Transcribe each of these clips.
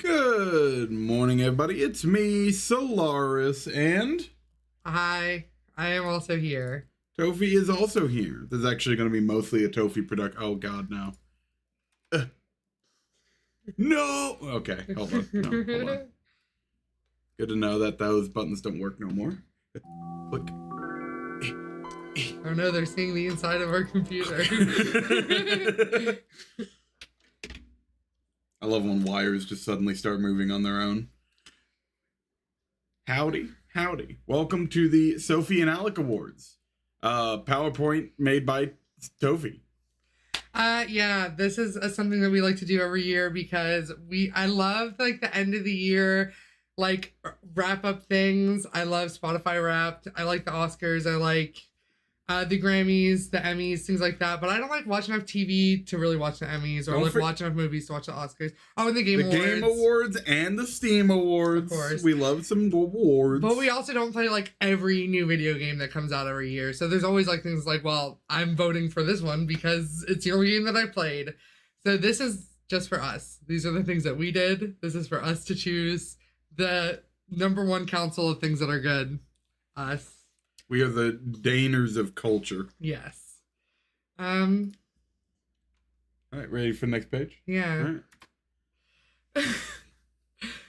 Good morning, everybody. It's me, Solaris, and Hi, I am also here. Tofe is also here. This is actually going to be mostly a Tofe production. Oh, God, no. No! Okay, hold on. No, hold on. Good to know that those buttons don't work no more. Click. Oh no, they're seeing the inside of our computer. I love when wires just suddenly start moving on their own. Howdy, howdy. Welcome to the Sophie and Alec Awards. PowerPoint made by Tofe. Yeah, this is something that we like to do every year because I love like the end of the year, like wrap up things. I love Spotify Wrapped. I like the Oscars. I like the Grammys, the Emmys, things like that. But I don't like watch enough TV to really watch the Emmys or watch enough movies to watch the Oscars. Oh, and the Game Awards. The Game Awards and the Steam Awards. Of course. We love some awards. But we also don't play like every new video game that comes out every year. So there's always like things like, well, I'm voting for this one because it's the only game that I played. So this is just for us. These are the things that we did. This is for us to choose the number one council of things that are good. Us. We are the Daners of culture. Yes. All right, ready for the next page? Yeah. All right.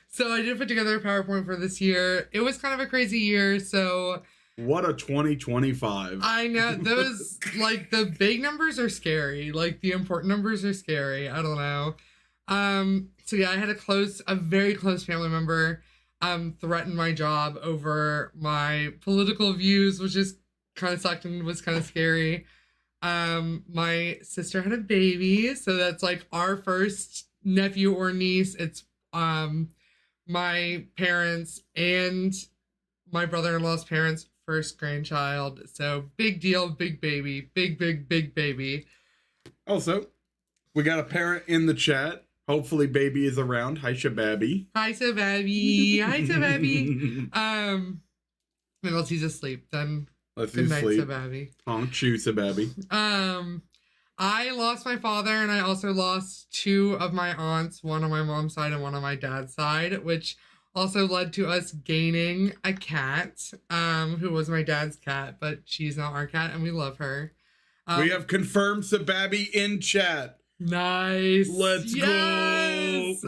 So I did put together a PowerPoint for this year. It was kind of a crazy year, so... What a 2025. I know. Those, like, the big numbers are scary. Like, the important numbers are scary. I don't know. So yeah, I had a very close family member threatened my job over my political views, which is kind of sucked and was kind of scary. My sister had a baby, so that's like our first nephew or niece. It's my parents and my brother-in-law's parents' first grandchild. So big deal, big baby, big baby. Also, we got a parent in the chat. Hopefully baby is around. Hi, Shababi. Hi, Shababi. Hi, Shababi. Unless he's asleep, then good night, Shababi. Honk, chew, Shababi. I lost my father, and I also lost two of my aunts, one on my mom's side and one on my dad's side, which also led to us gaining a cat, who was my dad's cat, but she's not our cat, and we love her. We have confirmed Shababi in chat. Nice. Let's go.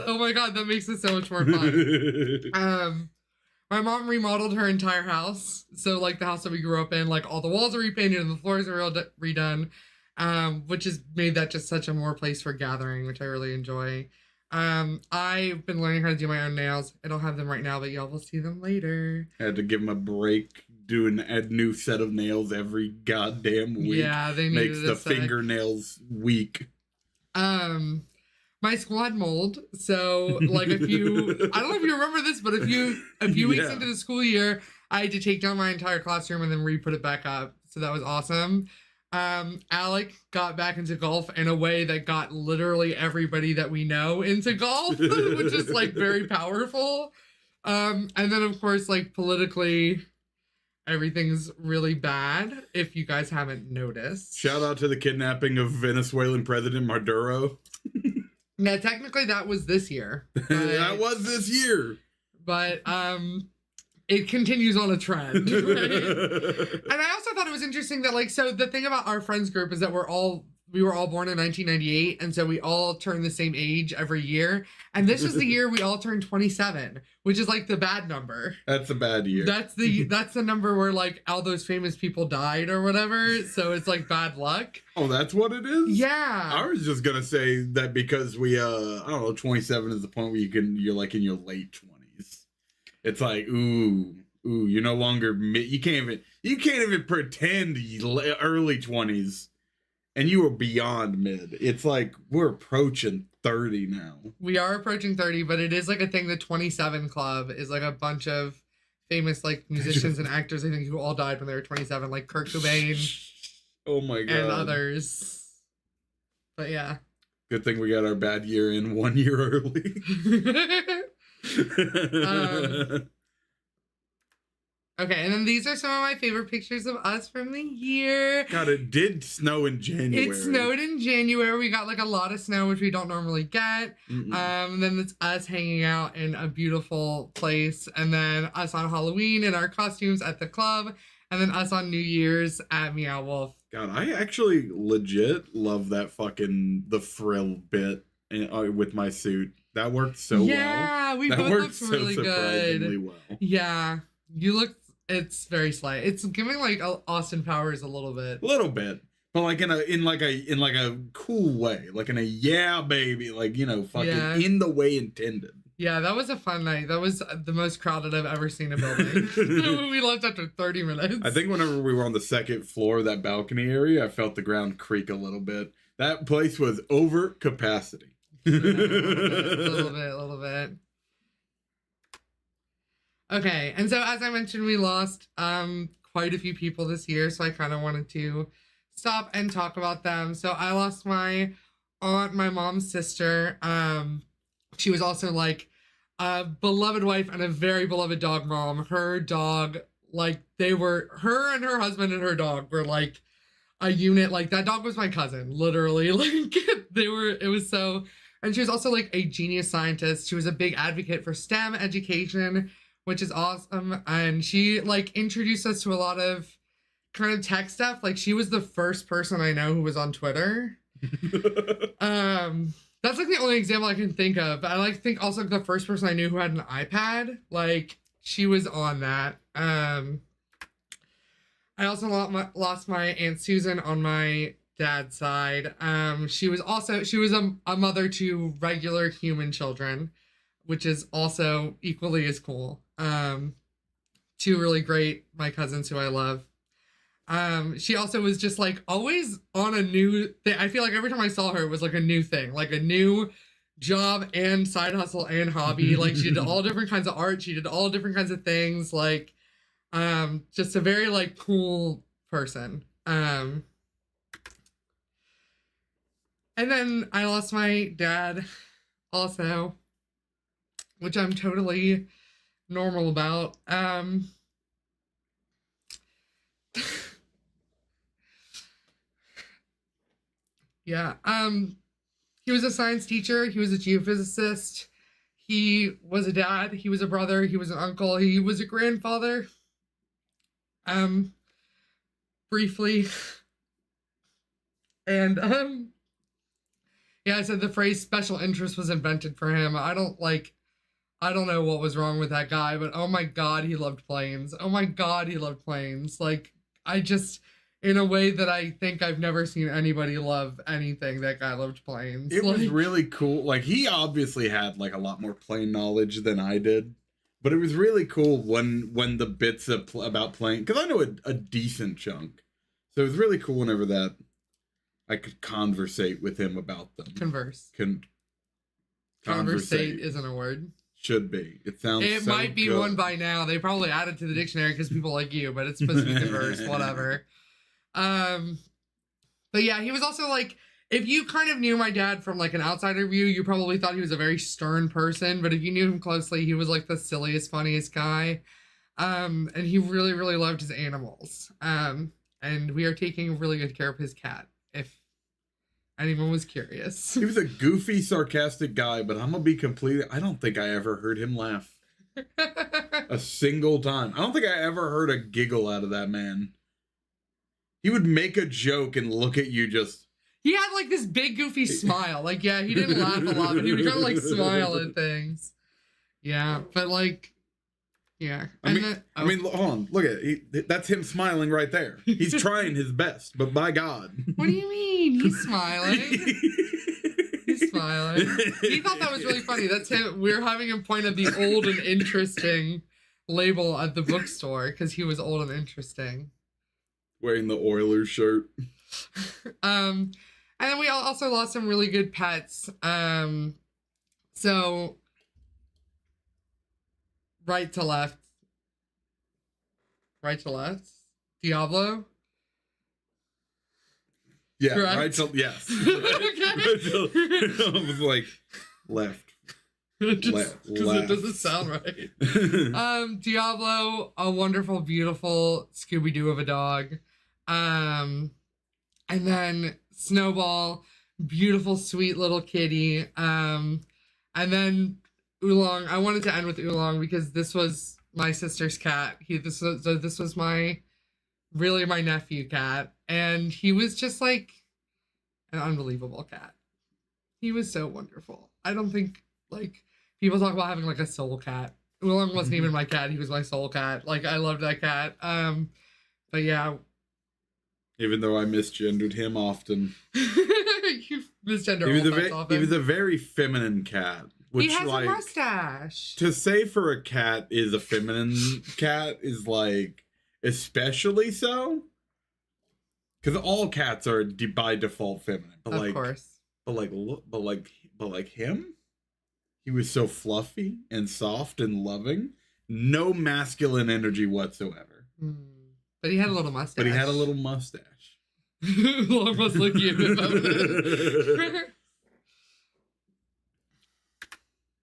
Oh my god, that makes it so much more fun. My mom remodeled her entire house. So like the house that we grew up in, like all the walls are repainted and the floors are redone, which has made that just such a more place for gathering, which I really enjoy. I've been learning how to do my own nails. I don't have them right now, but y'all will see them later. I had to give them a break. Doing a new set of nails every goddamn week. Yeah, they needed makes the fingernails weak. My school had mold, so like I don't know if you remember this, but a few weeks into the school year, I had to take down my entire classroom and then re-put it back up. So that was awesome. Alec got back into golf in a way that got literally everybody that we know into golf, which is like very powerful. And then of course, like politically, everything's really bad, if you guys haven't noticed. Shout out to the kidnapping of Venezuelan President Maduro. Now, technically, that was this year. That was this year. But it continues on a trend, right? And I also thought it was interesting that, like, so the thing about our friends group is that we were all born in 1998, and so we all turn the same age every year. And this was the year we all turned 27, which is like the bad number. That's a bad year. That's the number where like all those famous people died or whatever. So it's like bad luck. Oh, that's what it is? Yeah. I was just gonna say that because we I don't know, 27 is the point where you're like in your late 20s. It's like, ooh, you're no longer you can't even pretend early 20s. And you were beyond mid. It's like we're approaching 30 now. We are approaching 30, but it is like a thing. The 27 Club is like a bunch of famous like musicians and actors, I think, who all died when they were 27, like Kurt Cobain. Oh my god. And others. But yeah. Good thing we got our bad year in 1 year early. Okay, and then these are some of my favorite pictures of us from the year. God, it did snow in January. It snowed in January. We got like a lot of snow, which we don't normally get. Then it's us hanging out in a beautiful place. And then us on Halloween in our costumes at the club. And then us on New Year's at Meow Wolf. God, I actually legit love that the frill bit with my suit. That worked so well. Yeah, we both looked really good. Well. Yeah, you looked. It's very slight. It's giving like Austin Powers a little bit. A little bit, but like in a cool way, like in a yeah baby, like fucking in the way intended. Yeah, that was a fun night. That was the most crowded I've ever seen a building. We left after 30 minutes. I think whenever we were on the second floor of that balcony area, I felt the ground creak a little bit. That place was over capacity. A little bit. Okay, and so as I mentioned, we lost quite a few people this year, so I kind of wanted to stop and talk about them. So I lost my aunt, my mom's sister. She was also like a beloved wife and a very beloved dog mom. Her dog, like her and her husband and her dog were like a unit. Like that dog was my cousin, literally. Like it was so, and she was also like a genius scientist. She was a big advocate for STEM education, which is awesome. And she like introduced us to a lot of kind of tech stuff. Like she was the first person I know who was on Twitter. That's like the only example I can think of. But I like think also the first person I knew who had an iPad. Like she was on that. I also lost my Aunt Susan on my dad's side. She was a mother to regular human children, which is also equally as cool. Two really great, my cousins who I love. She also was just like always on a new thing. I feel like every time I saw her, it was like a new thing, like a new job and side hustle and hobby. Like she did all different kinds of art. She did all different kinds of things. Like, just a very like cool person. And then I lost my dad also, which I'm totally normal about. Yeah. He was a science teacher. He was a geophysicist. He was a dad. He was a brother. He was an uncle. He was a grandfather. Briefly. And, yeah, I said the phrase special interest was invented for him. I don't know what was wrong with that guy, but oh my God, he loved planes. Oh my God, he loved planes. Like, in a way that I think I've never seen anybody love anything, that guy loved planes. It was really cool. Like, he obviously had, like, a lot more plane knowledge than I did. But it was really cool when the bits about plane... Because I know a decent chunk. So it was really cool whenever that I could conversate with him about them. Converse. Conversate isn't a word. Should be. It sounds It so might be good. one by now. They probably added to the dictionary because people like you, but it's supposed to be converse, whatever. But yeah, he was also like, if you kind of knew my dad from like an outsider view, you probably thought he was a very stern person, but if you knew him closely, he was like the silliest, funniest guy. And he really, really loved his animals. And we are taking really good care of his cat, if anyone was curious. He was a goofy, sarcastic guy, but I'm gonna be I don't think I ever heard him laugh a single time. I don't think I ever heard a giggle out of that man. He would make a joke and look at you just... He had like this big goofy smile. Like, yeah, he didn't laugh a lot, but he would kind of like smile at things. Yeah, but like, yeah. I mean, hold on. Look at it. That's him smiling right there. He's trying his best, but by God. What do you mean? He's smiling. He's smiling. He thought that was really funny. That's him. We're having him point at the old and interesting label at the bookstore because he was old and interesting. Wearing the Oilers shirt. And then we also lost some really good pets. So right to left. Diablo. Yeah, correct? right to yes. Okay. I was like left. Just because it doesn't sound right. Diablo, a wonderful, beautiful Scooby-Doo of a dog. And then Snowball, beautiful, sweet little kitty. And then Oolong. I wanted to end with Oolong because this was my sister's cat. This was my nephew cat, and he was just like an unbelievable cat. He was so wonderful. I don't think like people talk about having like a soul cat. Oolong wasn't even my cat. He was my soul cat. Like I loved that cat. But yeah. Even though I misgendered him often. You misgender often. He was a very feminine cat. Which, he has like, a mustache. To say for a cat is a feminine cat is like especially so. Because all cats are by default feminine. But of course. But like him, he was so fluffy and soft and loving. No masculine energy whatsoever. But he had a little mustache. Long must look you.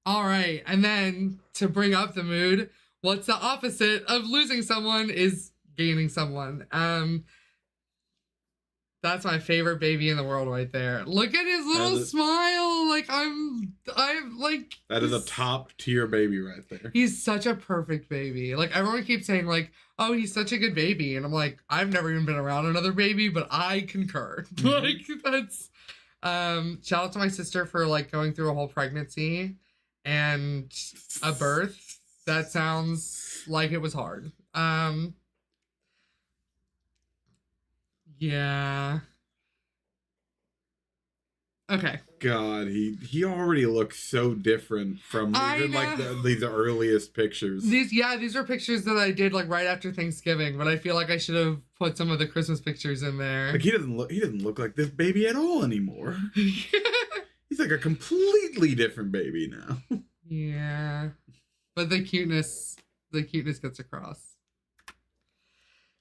All right, and then to bring up the mood, what's the opposite of losing someone is gaining someone. That's my favorite baby in the world right there. Look at his little smile. Like I'm like that is a top tier baby right there. He's such a perfect baby. Like everyone keeps saying like, oh, he's such a good baby. And I'm like, I've never even been around another baby, but I concur. Like that's shout out to my sister for like going through a whole pregnancy and a birth. That sounds like it was hard. Yeah. Okay. God, he already looks so different from even like these earliest pictures. These are pictures that I did like right after Thanksgiving, but I feel like I should have put some of the Christmas pictures in there. Like he doesn't look like this baby at all anymore. He's like a completely different baby now. Yeah. But the cuteness gets across.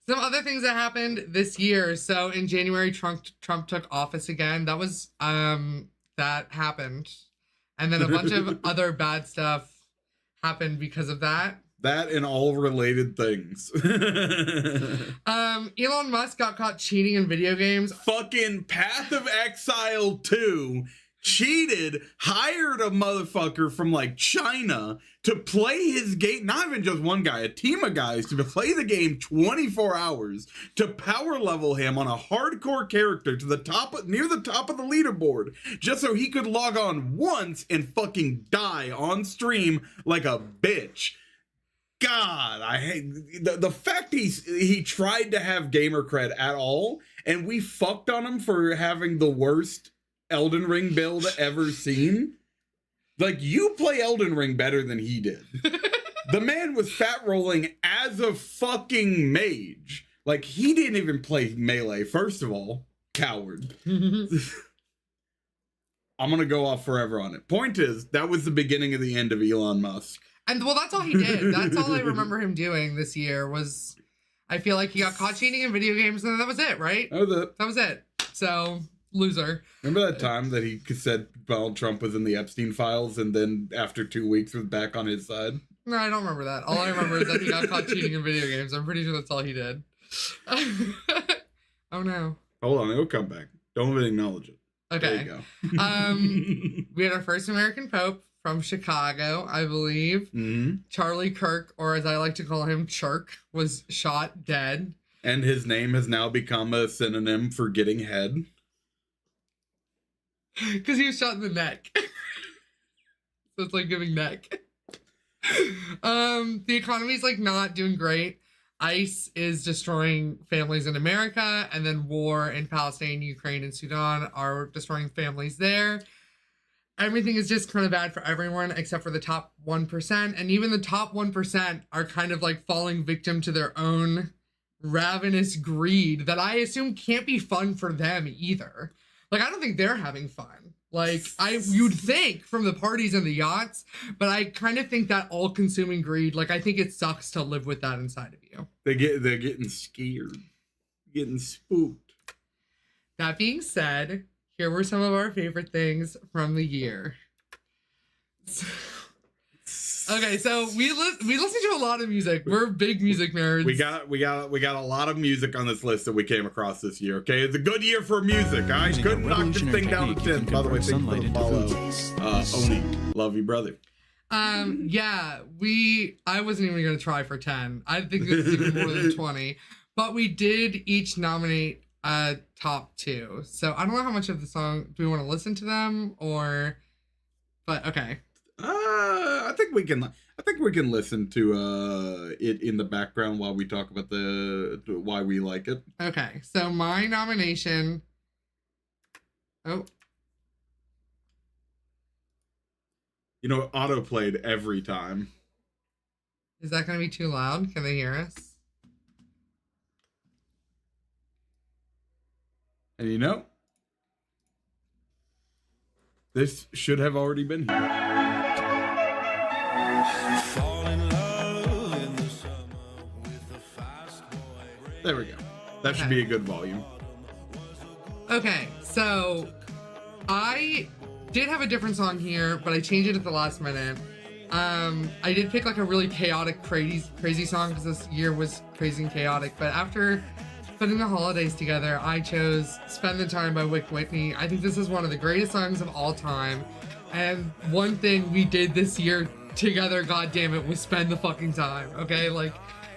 Some other things that happened this year. So in January, Trump took office again. That was that happened, and then a bunch of other bad stuff happened because of that. That and all related things. Elon Musk got caught cheating in video games. Fucking Path of Exile 2. Cheated, hired a motherfucker from like China to play his game. Not even just one guy, a team of guys to play the game 24 hours to power level him on a hardcore character to the top, near the top of the leaderboard, just so he could log on once and fucking die on stream like a bitch. God, I hate the fact he tried to have gamer cred at all, and we fucked on him for having the worst Elden Ring build ever seen. Like, you play Elden Ring better than he did. The man was fat rolling as a fucking mage. Like, he didn't even play melee, first of all. Coward. I'm gonna go off forever on it. Point is, that was the beginning of the end of Elon Musk. And well, that's all he did. That's all I remember him doing this year was, I feel like he got caught cheating in video games, and that was it, right? That was it. That was it. So, loser. Remember that time that he said Donald Trump was in the Epstein files, and then after 2 weeks was back on his side? No, I don't remember that. All I remember is that he got caught cheating in video games. I'm pretty sure that's all he did. Oh no. Hold on, it'll come back. Don't even acknowledge it. Okay. There you go. We had our first American Pope from Chicago, I believe. Mm-hmm. Charlie Kirk, or as I like to call him, Chirk, was shot dead. And his name has now become a synonym for getting head. Because he was shot in the neck. So it's like giving neck. The economy's like not doing great. ICE is destroying families in America, and then war in Palestine, Ukraine, and Sudan are destroying families there. Everything is just kind of bad for everyone except for the top 1%. And even the top 1% are kind of like falling victim to their own ravenous greed that I assume can't be fun for them either. Like, I don't think they're having fun. Like, you'd think from the parties and the yachts, but I kind of think that all-consuming greed, like, I think it sucks to live with that inside of you. They're getting scared. Getting spooked. That being said, here were some of our favorite things from the year. Okay, so we listen to a lot of music. We're big music nerds. We got a lot of music on this list that we came across this year. Okay, it's a good year for music. I couldn't knock this thing down to 10. By the way, thank you for the follow. Oni, love you, brother. Yeah, I wasn't even gonna try for 10. I think this is even more than 20. But we did each nominate a top 2. So I don't know how much of the song do we want to listen to them or, but okay. I think we can listen to it in the background while we talk about why we like it. Okay, so my nomination. Oh. You know, auto played every time. Is that going to be too loud? Can they hear us? And you know, this should have already been here. There we go. That should be a good volume. Okay, so I did have a different song here, but I changed it at the last minute. I did pick like a really chaotic, crazy song because this year was crazy and chaotic. But after putting the holidays together, I chose "Spend the Time" by Whitney. I think this is one of the greatest songs of all time. And one thing we did this year together, God damn it, was spend the fucking time. Okay, like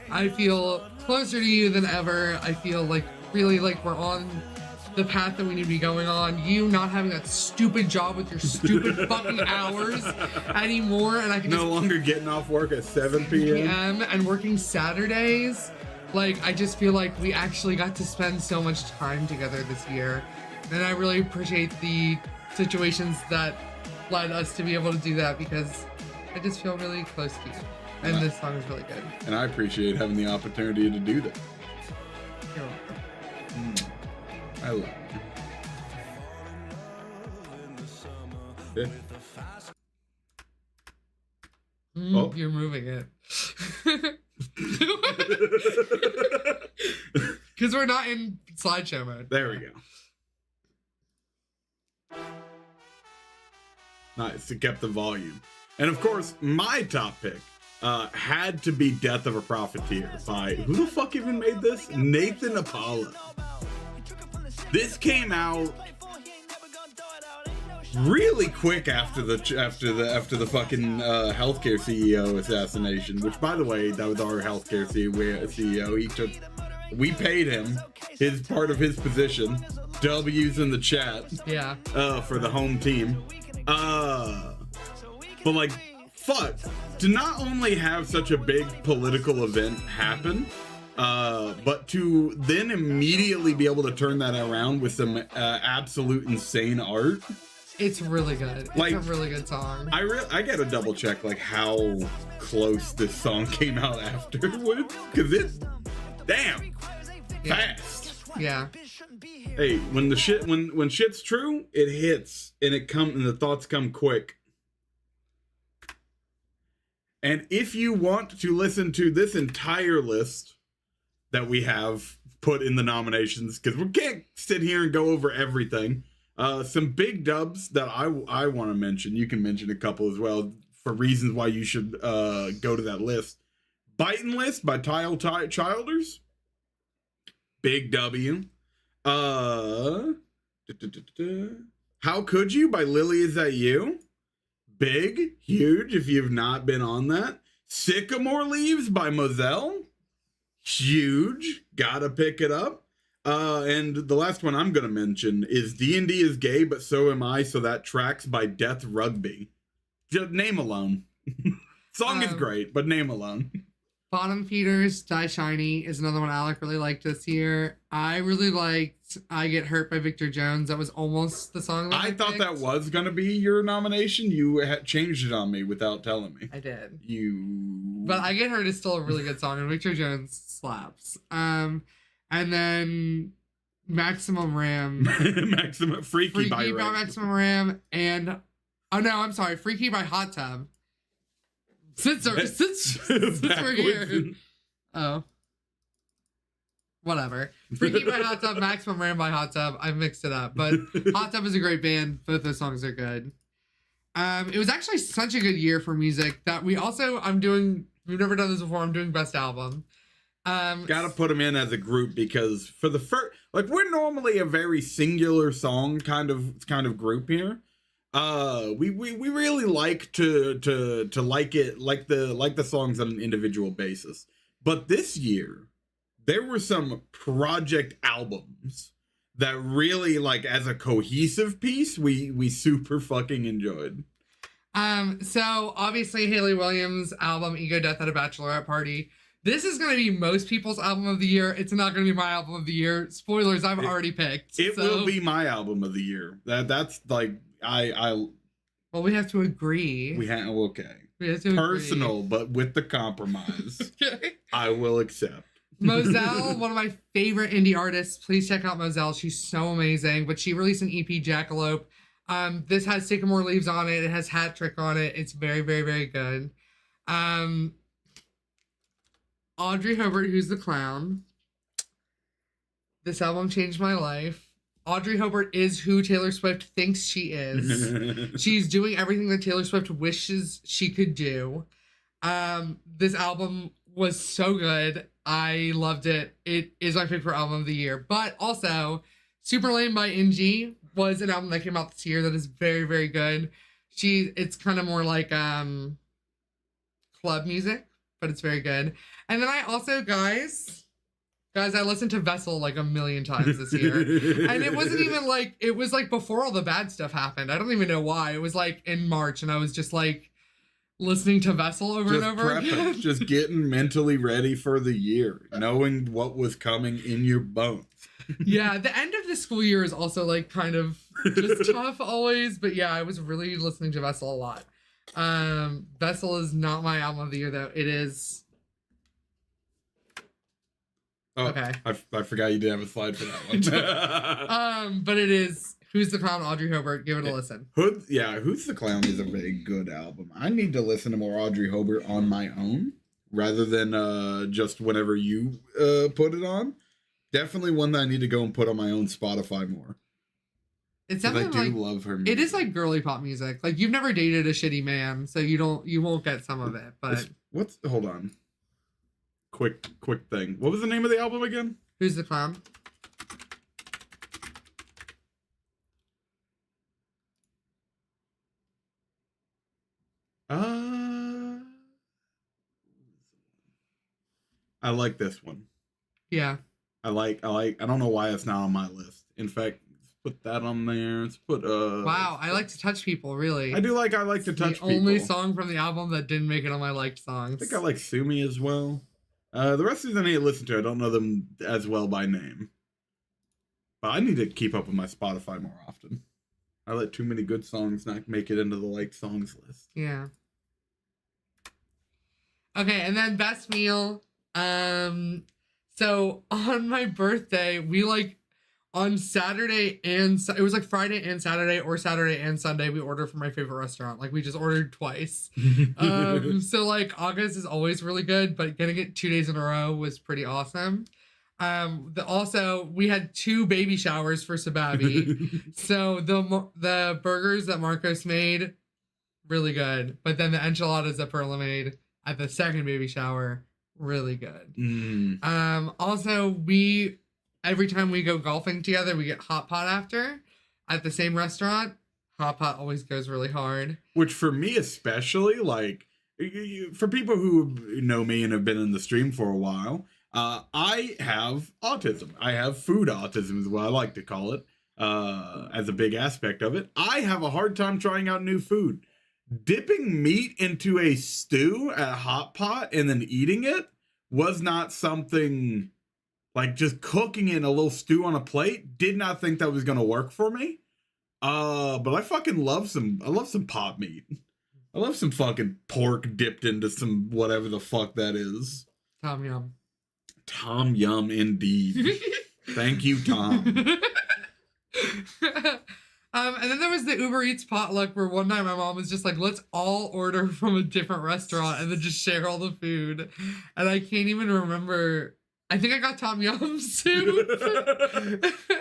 I feel closer to you than ever. I feel like really like we're on the path that we need to be going on. You not having that stupid job with your stupid fucking hours anymore, and I can no longer getting off work at 7 p.m. and working Saturdays. Like, I just feel like we actually got to spend so much time together this year, and I really appreciate the situations that led us to be able to do that because I just feel really close to you, and this song is really good. And I appreciate having the opportunity to do that. You're welcome. I love you. Oh. You're moving it. Because we're not in slideshow mode. There we go. Nice. It kept the volume. And of course, my top pick had to be Death of a Profiteer by, who the fuck even made this? Nathan Apollo. This came out really quick after the fucking healthcare CEO assassination. Which, by the way, that was our healthcare CEO. We paid him his part of his position. W's in the chat. Yeah. For the home team. But like, fuck. To not only have such a big political event happen, but to then immediately be able to turn that around with some absolute insane art. It's really good. It's a really good song. I gotta double check like how close this song came out afterwards, because it, damn, fast. Yeah. Hey, when the shit when shit's true, it hits and the thoughts come quick. And if you want to listen to this entire list that we have put in the nominations, because we can't sit here and go over everything. Some big dubs that I want to mention. You can mention a couple as well for reasons why you should go to that list. Bitin' List by Childers. Big W. How Could You by Lily Is That You? Big, huge if you've not been on that. Sycamore Leaves by Moselle. Huge. Gotta pick it up. And the last one I'm going to mention is D&D is Gay, But So Am I, So That Tracks by Death Rugby. Just name alone. Song is great, but name alone. Bottom Feeders, Die Shiny is another one Alec really liked this year. I really liked I Get Hurt by Victor Jones. That was almost the song that I thought that was going to be your nomination. You had changed it on me without telling me. I did. But I Get Hurt is still a really good song, and Victor Jones slaps. And then Maximum Ram. Freaky by Maximum Ram. And, oh no, I'm sorry. Freaky by Hot Tub. Since we're here. Oh. Whatever. Freaky by Hot Tub, Maximum Ram by Hot Tub. I mixed it up. But Hot Tub is a great band. Both those songs are good. It was actually such a good year for music that we've never done this before. I'm doing best album. Gotta put them in as a group because for the first, like, we're normally a very singular song kind of group here. We really like to like the songs on an individual basis. But this year, there were some project albums that really, like, as a cohesive piece, we super fucking enjoyed. So obviously Haley Williams' album Ego Death at a Bachelorette Party. This is going to be most people's album of the year. It's not going to be my album of the year. Spoilers, I've already picked. It will be my album of the year. That's like well, we have to agree. We have okay. We have to personal, agree. But with the compromise. Okay. I will accept. Moselle, one of my favorite indie artists. Please check out Moselle. She's so amazing. But she released an EP, Jackalope. This has Sycamore Leaves on it. It has Hat Trick on it. It's very, very, very good. Audrey Hobart, Who's the Clown. This album changed my life. Audrey Hobart is who Taylor Swift thinks she is. She's doing everything that Taylor Swift wishes she could do. This album was so good. I loved it. It is my favorite album of the year. But also, Super Lame by NG was an album that came out this year that is very, very good. It's kind of more like club music, but it's very good. And then I also, guys, I listened to Vessel like a million times this year. And it wasn't even like, it was like before all the bad stuff happened. I don't even know why. It was like in March and I was just like listening to Vessel over and over again. Just getting mentally ready for the year, knowing what was coming in your bones. Yeah, the end of the school year is also like kind of just tough always. But yeah, I was really listening to Vessel a lot. Vessel is not my album of the year though. It is. Oh, okay. I forgot you didn't have a slide for that one. But it is Who's the Clown, Audrey Hobart. Give it a listen. Who's the Clown is a very good album. I need to listen to more Audrey Hobart on my own rather than just whenever you put it on. Definitely one that I need to go and put on my own Spotify more. It's definitely I do love her music. It is like girly pop music. Like you've never dated a shitty man, so you won't get some of it. But hold on. Quick thing. What was the name of the album again? Who's the Clown? I like this one. Yeah. I don't know why it's not on my list. In fact, let's put that on there. Let's put wow, I like to touch people, really. I like to touch people. The only song from the album that didn't make it on my liked songs. I think I like Sue Me as well. The rest of these I need to listen to. I don't know them as well by name. But I need to keep up with my Spotify more often. I let too many good songs not make it into the liked songs list. Yeah. Okay, and then best meal. So on my birthday, we on Saturday and it was like Friday and Saturday or Saturday and Sunday, we ordered from my favorite restaurant. Like we just ordered twice. So like August is always really good, but getting it 2 days in a row was pretty awesome. Also we had 2 baby showers for Sababi. So the burgers that Marcos made, really good. But then the enchiladas that Perla made at the second baby shower, really good. Also every time we go golfing together, we get hot pot after at the same restaurant. Hot pot always goes really hard. Which for me especially, like for people who know me and have been in the stream for a while, I have autism. I have food autism is what I like to call it, as a big aspect of it. I have a hard time trying out new food. Dipping meat into a stew at a hot pot and then eating it was not something, like just cooking in a little stew on a plate. Did not think that was going to work for me. But I fucking love some pot meat. I love some fucking pork dipped into some whatever the fuck that is. Tom Yum. Tom Yum indeed. Thank you, Tom. And then there was the Uber Eats potluck where one night my mom was just like, let's all order from a different restaurant and then just share all the food. And I can't even remember. I think I got Tom Yum soup.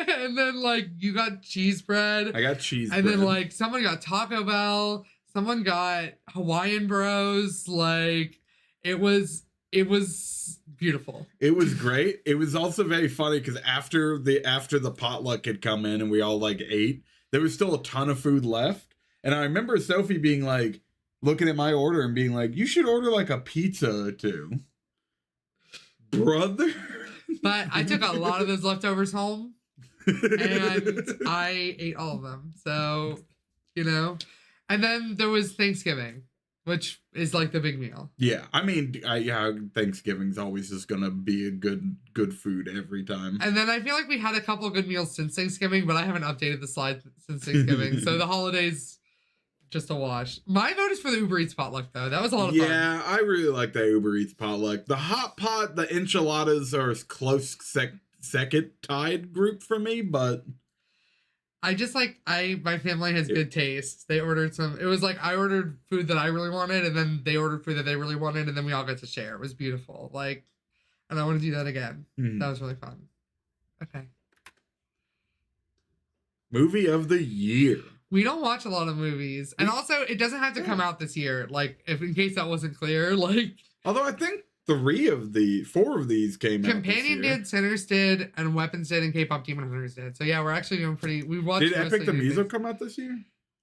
And then like you got cheese bread. I got cheese bread. bread. And then like someone got Taco Bell. Someone got Hawaiian Bros. Like, it was beautiful. It was great. It was also very funny because after the potluck had come in and we all like ate, there was still a ton of food left. And I remember Sophie being like, looking at my order and being like, you should order like a pizza or two. Brother. But I took a lot of those leftovers home and I ate all of them. So, you know. And then there was Thanksgiving, which is like the big meal. Yeah. I mean, Thanksgiving's always just going to be a good food every time. And then I feel like we had a couple of good meals since Thanksgiving, but I haven't updated the slide since Thanksgiving. So the holidays, just a wash. My vote is for the Uber Eats potluck, though. That was a lot of fun. Yeah, I really like the Uber Eats potluck. The hot pot, the enchiladas are a close second tied group for me, but I just like, my family has good taste. They ordered it was like I ordered food that I really wanted, and then they ordered food that they really wanted, and then we all got to share. It was beautiful. Like, and I want to do that again. That was really fun. Okay. Movie of the year. We don't watch a lot of movies. And also, it doesn't have to come out this year. Like, if in case that wasn't clear, like... Although I think 4 of these came out Companion did, Sinners did, and Weapons did, and K-Pop Demon Hunters did. So yeah, we're actually doing pretty... We watched... Did Epic the Musical come out this year?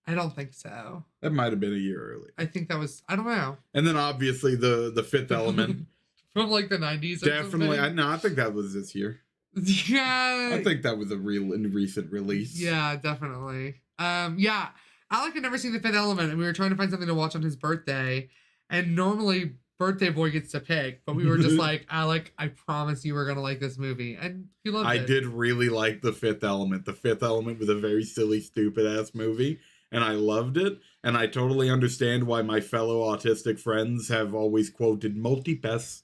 I don't think so. That might have been a year early. I think that was... I don't know. And then obviously the Fifth Element. From like the 90s or Definitely. something. I think that was this year. Yeah. I think that was a recent release. Yeah, definitely. Yeah. Alec had never seen The Fifth Element, and we were trying to find something to watch on his birthday. And normally, birthday boy gets to pick, but we were just like, Alec, I promise you we're gonna like this movie, and he loved it. I did really like The Fifth Element. The Fifth Element was a very silly, stupid ass movie, and I loved it. And I totally understand why my fellow autistic friends have always quoted multipass.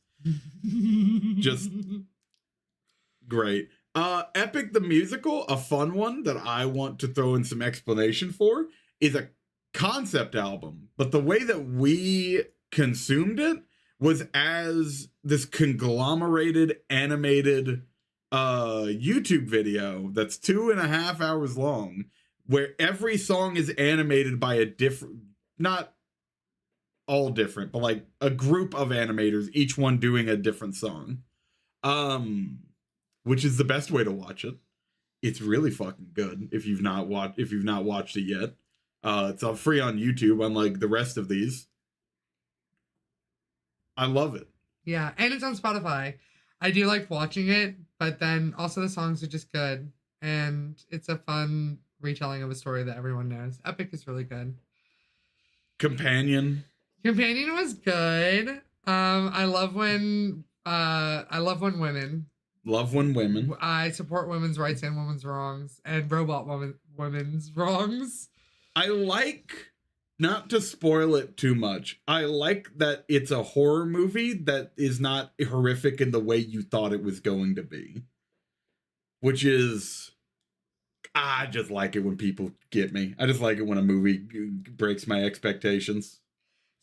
Just great. Epic the Musical, a fun one that I want to throw in some explanation for, is a concept album. But the way that we consumed it was as this conglomerated animated YouTube video that's 2.5 hours long, where every song is animated by a different, not all different, but like a group of animators, each one doing a different song. Which is the best way to watch it. It's really fucking good if you've not watched it yet. It's all free on YouTube, unlike the rest of these. I love it. Yeah, and it's on Spotify. I do like watching it, but then also the songs are just good, and it's a fun retelling of a story that everyone knows. Epic is really good. Companion was good. I love when women. Love when women. I support women's rights and women's wrongs and robot women's wrongs. I like, not to spoil it too much, I like that it's a horror movie that is not horrific in the way you thought it was going to be. Which is, I just like it when people get me. I just like it when a movie breaks my expectations.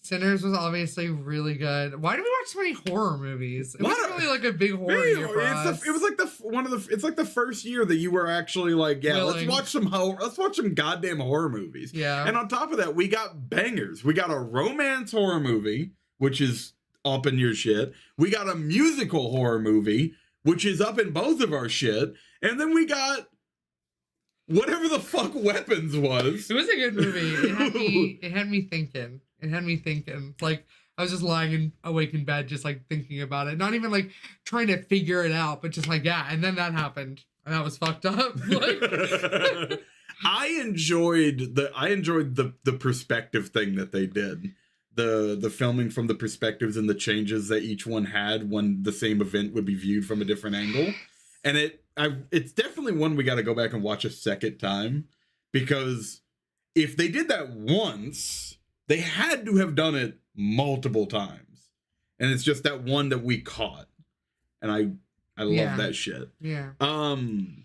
Sinners was obviously really good. Why do we watch so many horror movies? It wasn't really like a big horror year for us. It was like it's like the first year that you were actually like, yeah, willing. let's watch some goddamn horror movies. Yeah. And on top of that, we got bangers. We got a romance horror movie, which is up in your shit. We got a musical horror movie, which is up in both of our shit. And then we got whatever the fuck Weapons was. It was a good movie. It had me thinking. Like, I was just lying awake in bed, just like thinking about it. Not even like trying to figure it out, but just like, yeah. And then that happened, and that was fucked up. Like, I enjoyed the perspective thing that they did. The filming from the perspectives and the changes that each one had when the same event would be viewed from a different angle. And it's definitely one we got to go back and watch a second time, because if they did that once, they had to have done it multiple times. And it's just that one that we caught. And I love that shit. Yeah. And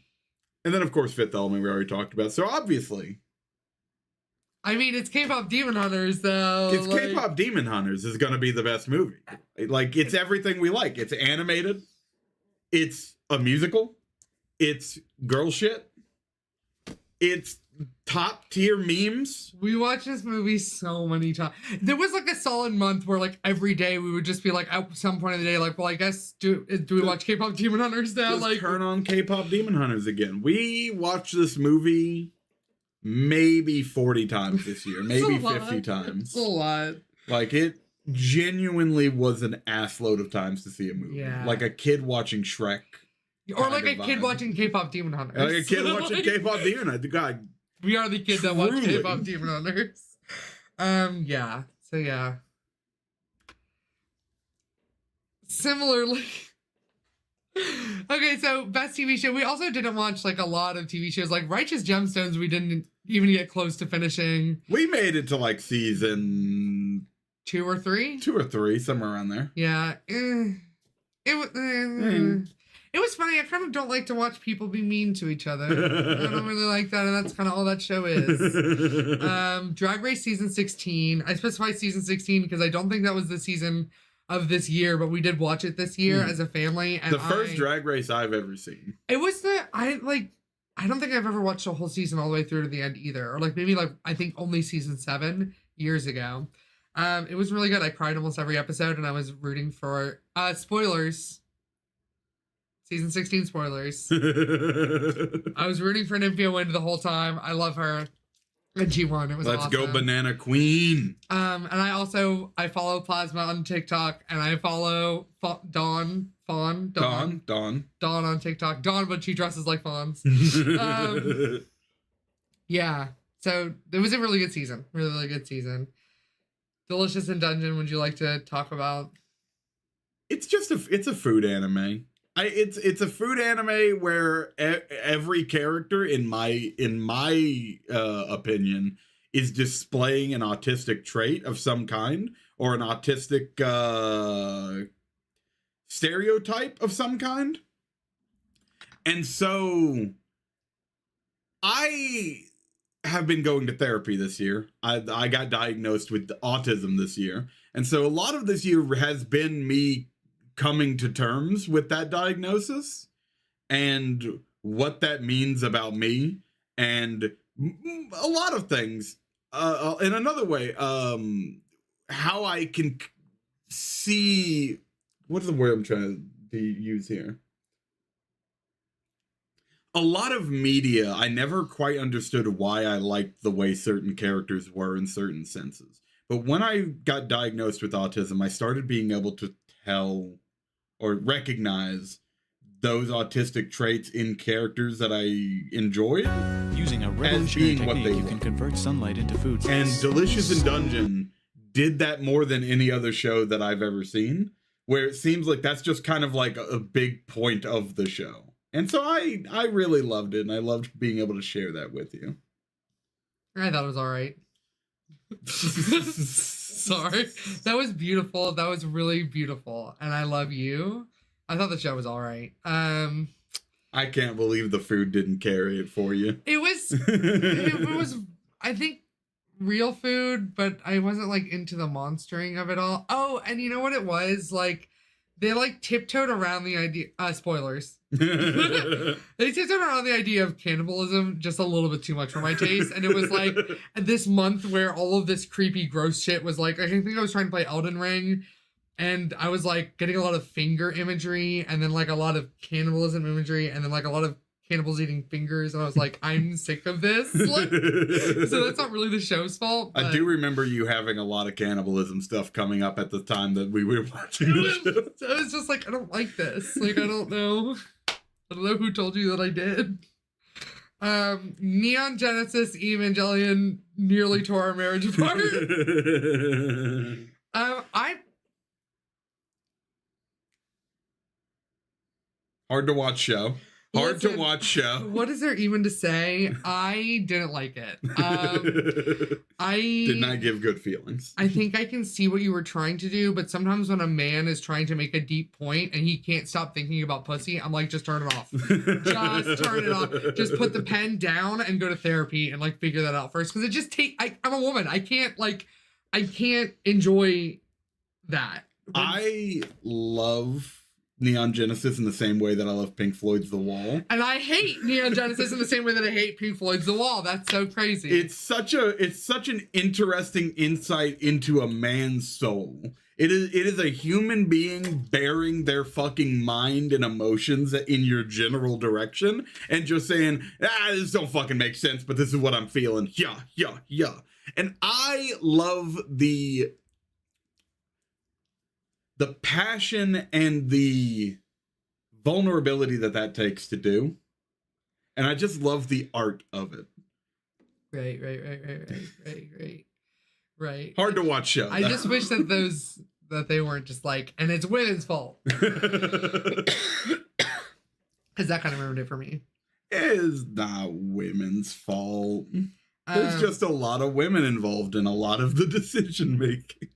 then of course Fifth Element we already talked about. So obviously, I mean, it's K-Pop Demon Hunters though. It's like... K-Pop Demon Hunters is going to be the best movie. Like, it's everything we like. It's animated. It's a musical. It's girl shit. It's top tier memes. We watched this movie so many times. There was like a solid month where like every day we would just be like at some point in the day like, well, I guess do we watch K-pop Demon Hunters now? Just like turn on K-pop Demon Hunters again. We watched this movie maybe 40 times this year, maybe 50 times. It's a lot. Like, it genuinely was an assload of times to see a movie. Yeah. Like a kid watching Shrek. Or like a kid watching K-pop Demon Hunters. Like a kid watching K-pop Demon Hunters. God. We are the kids that watch Truly. K-pop Demon Hunters. Yeah. So yeah. Similarly. Okay, so best TV show. We also didn't watch like a lot of TV shows. Like Righteous Gemstones, we didn't even get close to finishing. We made it to like season 2 or 3? 2 or 3, somewhere around there. Yeah. It was funny. I kind of don't like to watch people be mean to each other. I don't really like that, and that's kind of all that show is. Drag Race season 16. I specify season 16 because I don't think that was the season of this year, but we did watch it this year as a family. And the first Drag Race I've ever seen. It was I don't think I've ever watched a whole season all the way through to the end either. Or like maybe like I think only season 7 years ago. It was really good. I cried almost every episode, and I was rooting for spoilers. Season 16 spoilers. I was rooting for Nymphia Wind the whole time. I love her. And she won. It was Let's awesome. go Banana Queen. And I follow Plasma on TikTok, and I follow Dawn on TikTok. Dawn, but she dresses like fawns. Yeah. So it was a really good season. Really, really good season. Delicious in Dungeon, would you like to talk about? It's a food anime. It's a food anime where every character, in my opinion, is displaying an autistic trait of some kind, or an autistic stereotype of some kind. And so I have been going to therapy this year. I got diagnosed with autism this year. And so a lot of this year has been me coming to terms with that diagnosis and what that means about me and a lot of things. In another way, how I can see, what's the word I'm trying to use here? A lot of media, I never quite understood why I liked the way certain characters were in certain senses. But when I got diagnosed with autism, I started being able to tell or recognize those autistic traits in characters that I enjoyed. Using a revolutionary technique, you can convert sunlight into food. And Delicious in Dungeon did that more than any other show that I've ever seen, where it seems like that's just kind of like a big point of the show. And so I really loved it, and I loved being able to share that with you. I thought it was all right. Sorry. That was beautiful. That was really beautiful. And I love you. I thought the show was all right. I can't believe the food didn't carry it for you. It was, I think, real food, but I wasn't like into the monstering of it all. Oh, and you know what it was? Like, they like tiptoed around the idea, spoilers. They tiptoed around the idea of cannibalism just a little bit too much for my taste. And it was like this month where all of this creepy, gross shit was like, I think I was trying to play Elden Ring, and I was like getting a lot of finger imagery, and then like a lot of cannibalism imagery, and then like a lot of cannibals eating fingers, and I was like, I'm sick of this. Like, so that's not really the show's fault. I do remember you having a lot of cannibalism stuff coming up at the time that we were watching the show. I was just like, I don't like this. Like, I don't know who told you that I did. Neon Genesis Evangelion nearly tore our marriage apart. Hard to watch show. Listen, to watch show. What is there even to say? I didn't like it. I did not give good feelings. I think I can see what you were trying to do, but sometimes when a man is trying to make a deep point and he can't stop thinking about pussy, I'm like, just turn it off. Just turn it off. Just put the pen down and go to therapy and like figure that out first. Because it just I'm a woman. I can't enjoy that. I love Neon Genesis in the same way that I love Pink Floyd's The Wall. And I hate Neon Genesis in the same way that I hate Pink Floyd's The Wall. That's so crazy. It's such an interesting insight into a man's soul. It is a human being bearing their fucking mind and emotions in your general direction and just saying, this don't fucking make sense, but this is what I'm feeling. Yeah. And I love the passion and the vulnerability that takes to do. And I just love the art of it. Right. Hard to watch show. I just wish that they weren't just like, and it's women's fault. Because that kind of ruined it for me. It is not women's fault. There's just a lot of women involved in a lot of the decision making.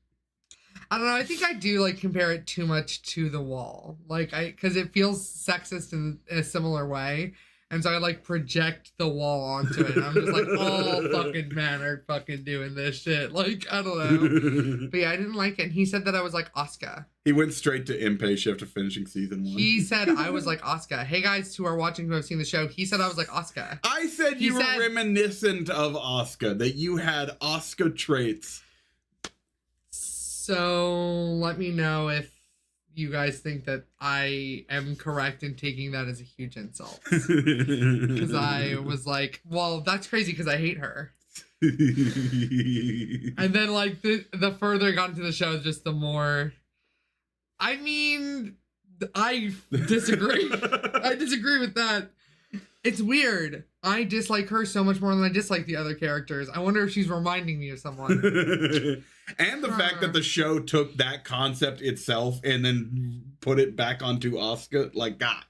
I don't know. I think I do like compare it too much to The Wall, because it feels sexist in a similar way, and so I like project The Wall onto it. And I'm just like, all fucking men are fucking doing this shit. Like, I don't know. But yeah, I didn't like it. And he said that I was like Oscar. He went straight to impatient after finishing season 1. He said I was like Oscar. Hey guys who are watching who have seen the show, he said I was like Oscar. I said you were reminiscent of Oscar, that you had Oscar traits. So let me know if you guys think that I am correct in taking that as a huge insult. Because I was like, well, that's crazy because I hate her. And then like the further I got into the show, just the more... I mean, I disagree. I disagree with that. It's weird. I dislike her so much more than I dislike the other characters. I wonder if she's reminding me of someone. And the fact that the show took that concept itself and then put it back onto Oscar, like, God,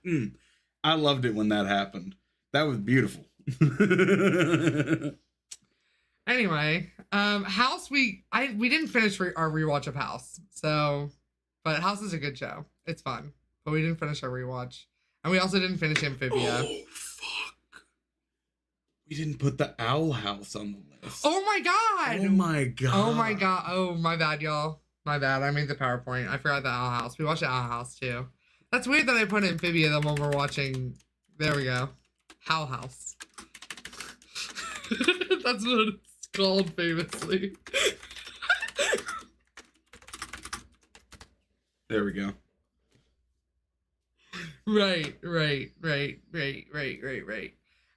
I loved it when that happened. That was beautiful. Anyway, House, we didn't finish our rewatch of House, but House is a good show. It's fun, but we didn't finish our rewatch, and we also didn't finish Amphibia. Oh fuck! We didn't put the Owl House on the list. Oh my god! Oh my god! Oh my god! Oh my bad, y'all. My bad. I made the PowerPoint. I forgot the Owl House. We watched the Owl House too. That's weird that I put Amphibia the one we're watching. There we go. Howl House. That's what it's called famously. There we go. Right.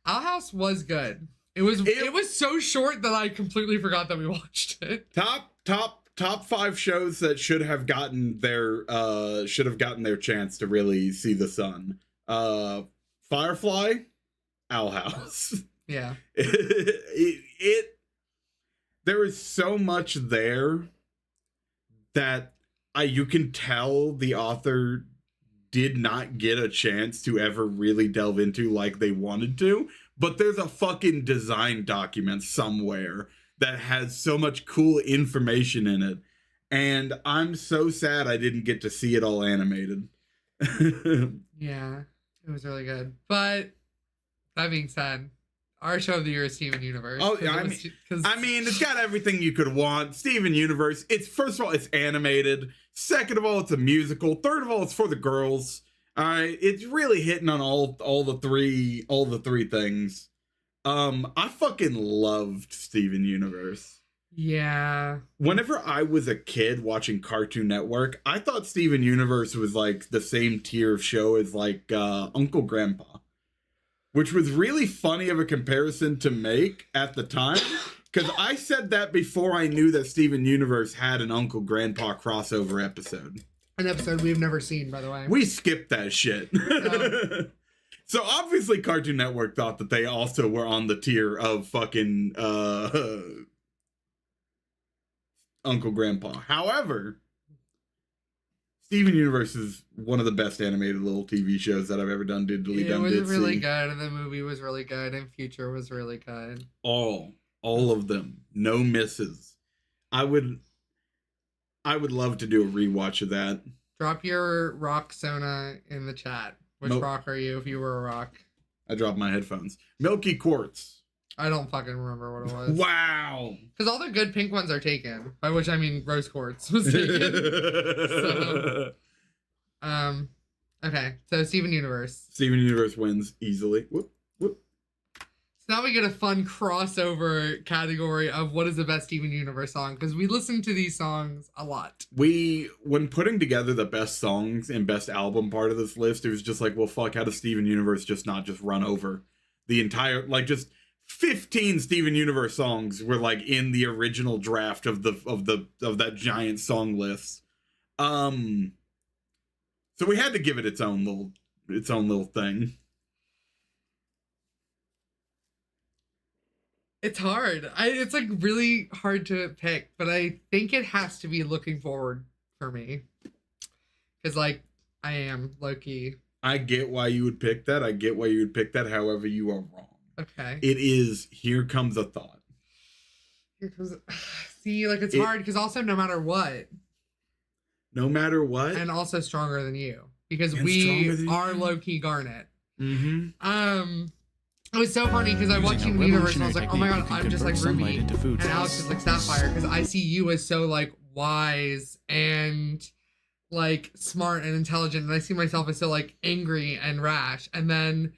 Owl House was good. It was so short that I completely forgot that we watched it. Top 5 shows that should have gotten their chance to really see the sun. Firefly, Owl House. Yeah. There is so much there that you can tell the author did not get a chance to ever really delve into like they wanted to, but there's a fucking design document somewhere that has so much cool information in it, and I'm so sad I didn't get to see it all animated. Yeah, it was really good. But that being said, our show of the year is Steven Universe. Oh, yeah, I mean, it's got everything you could want. Steven Universe. It's, first of all, it's animated. Second of all, it's a musical. Third of all, it's for the girls. All right, it's really hitting on all the three things. I fucking loved Steven Universe. Yeah. Whenever I was a kid watching Cartoon Network, I thought Steven Universe was like the same tier of show as like Uncle Grandpa, which was really funny of a comparison to make at the time, because I said that before I knew that Steven Universe had an Uncle Grandpa crossover episode. An episode we've never seen, by the way. We skipped that shit. Oh. So obviously Cartoon Network thought that they also were on the tier of fucking Uncle Grandpa. However, Steven Universe is one of the best animated little TV shows that I've ever done. It was really good, and the movie was really good, and Future was really good. All of them, no misses. I would love to do a rewatch of that. Drop your rock Sona in the chat. Which rock are you if you were a rock? I dropped my headphones. Milky Quartz. I don't fucking remember what it was. Wow. Because all the good pink ones are taken. By which I mean Rose Quartz was taken. So, Okay, so Steven Universe. Steven Universe wins easily. Whoop, whoop. So now we get a fun crossover category of what is the best Steven Universe song, because we listen to these songs a lot. When putting together the best songs and best album part of this list, it was just like, well, fuck, how does Steven Universe just not just run over the entire, like, just 15 Steven Universe songs were like in the original draft of that giant song list. So we had to give it its own little thing. It's hard. It's like really hard to pick, but I think it has to be Looking Forward for me. Because like I am low-key. I get why you would pick that. However, you are wrong. Okay. It is Here Comes a Thought. Here comes. See, like it's hard because also no matter what. No matter what. And also Stronger Than You, because we are low-key Garnet. Mm-hmm. It was so funny because I watched Steven Universe and I was like, oh my god, I'm just like Ruby. And Alex is like Sapphire, because I see you as so like wise and like smart and intelligent, and I see myself as so like angry and rash. And then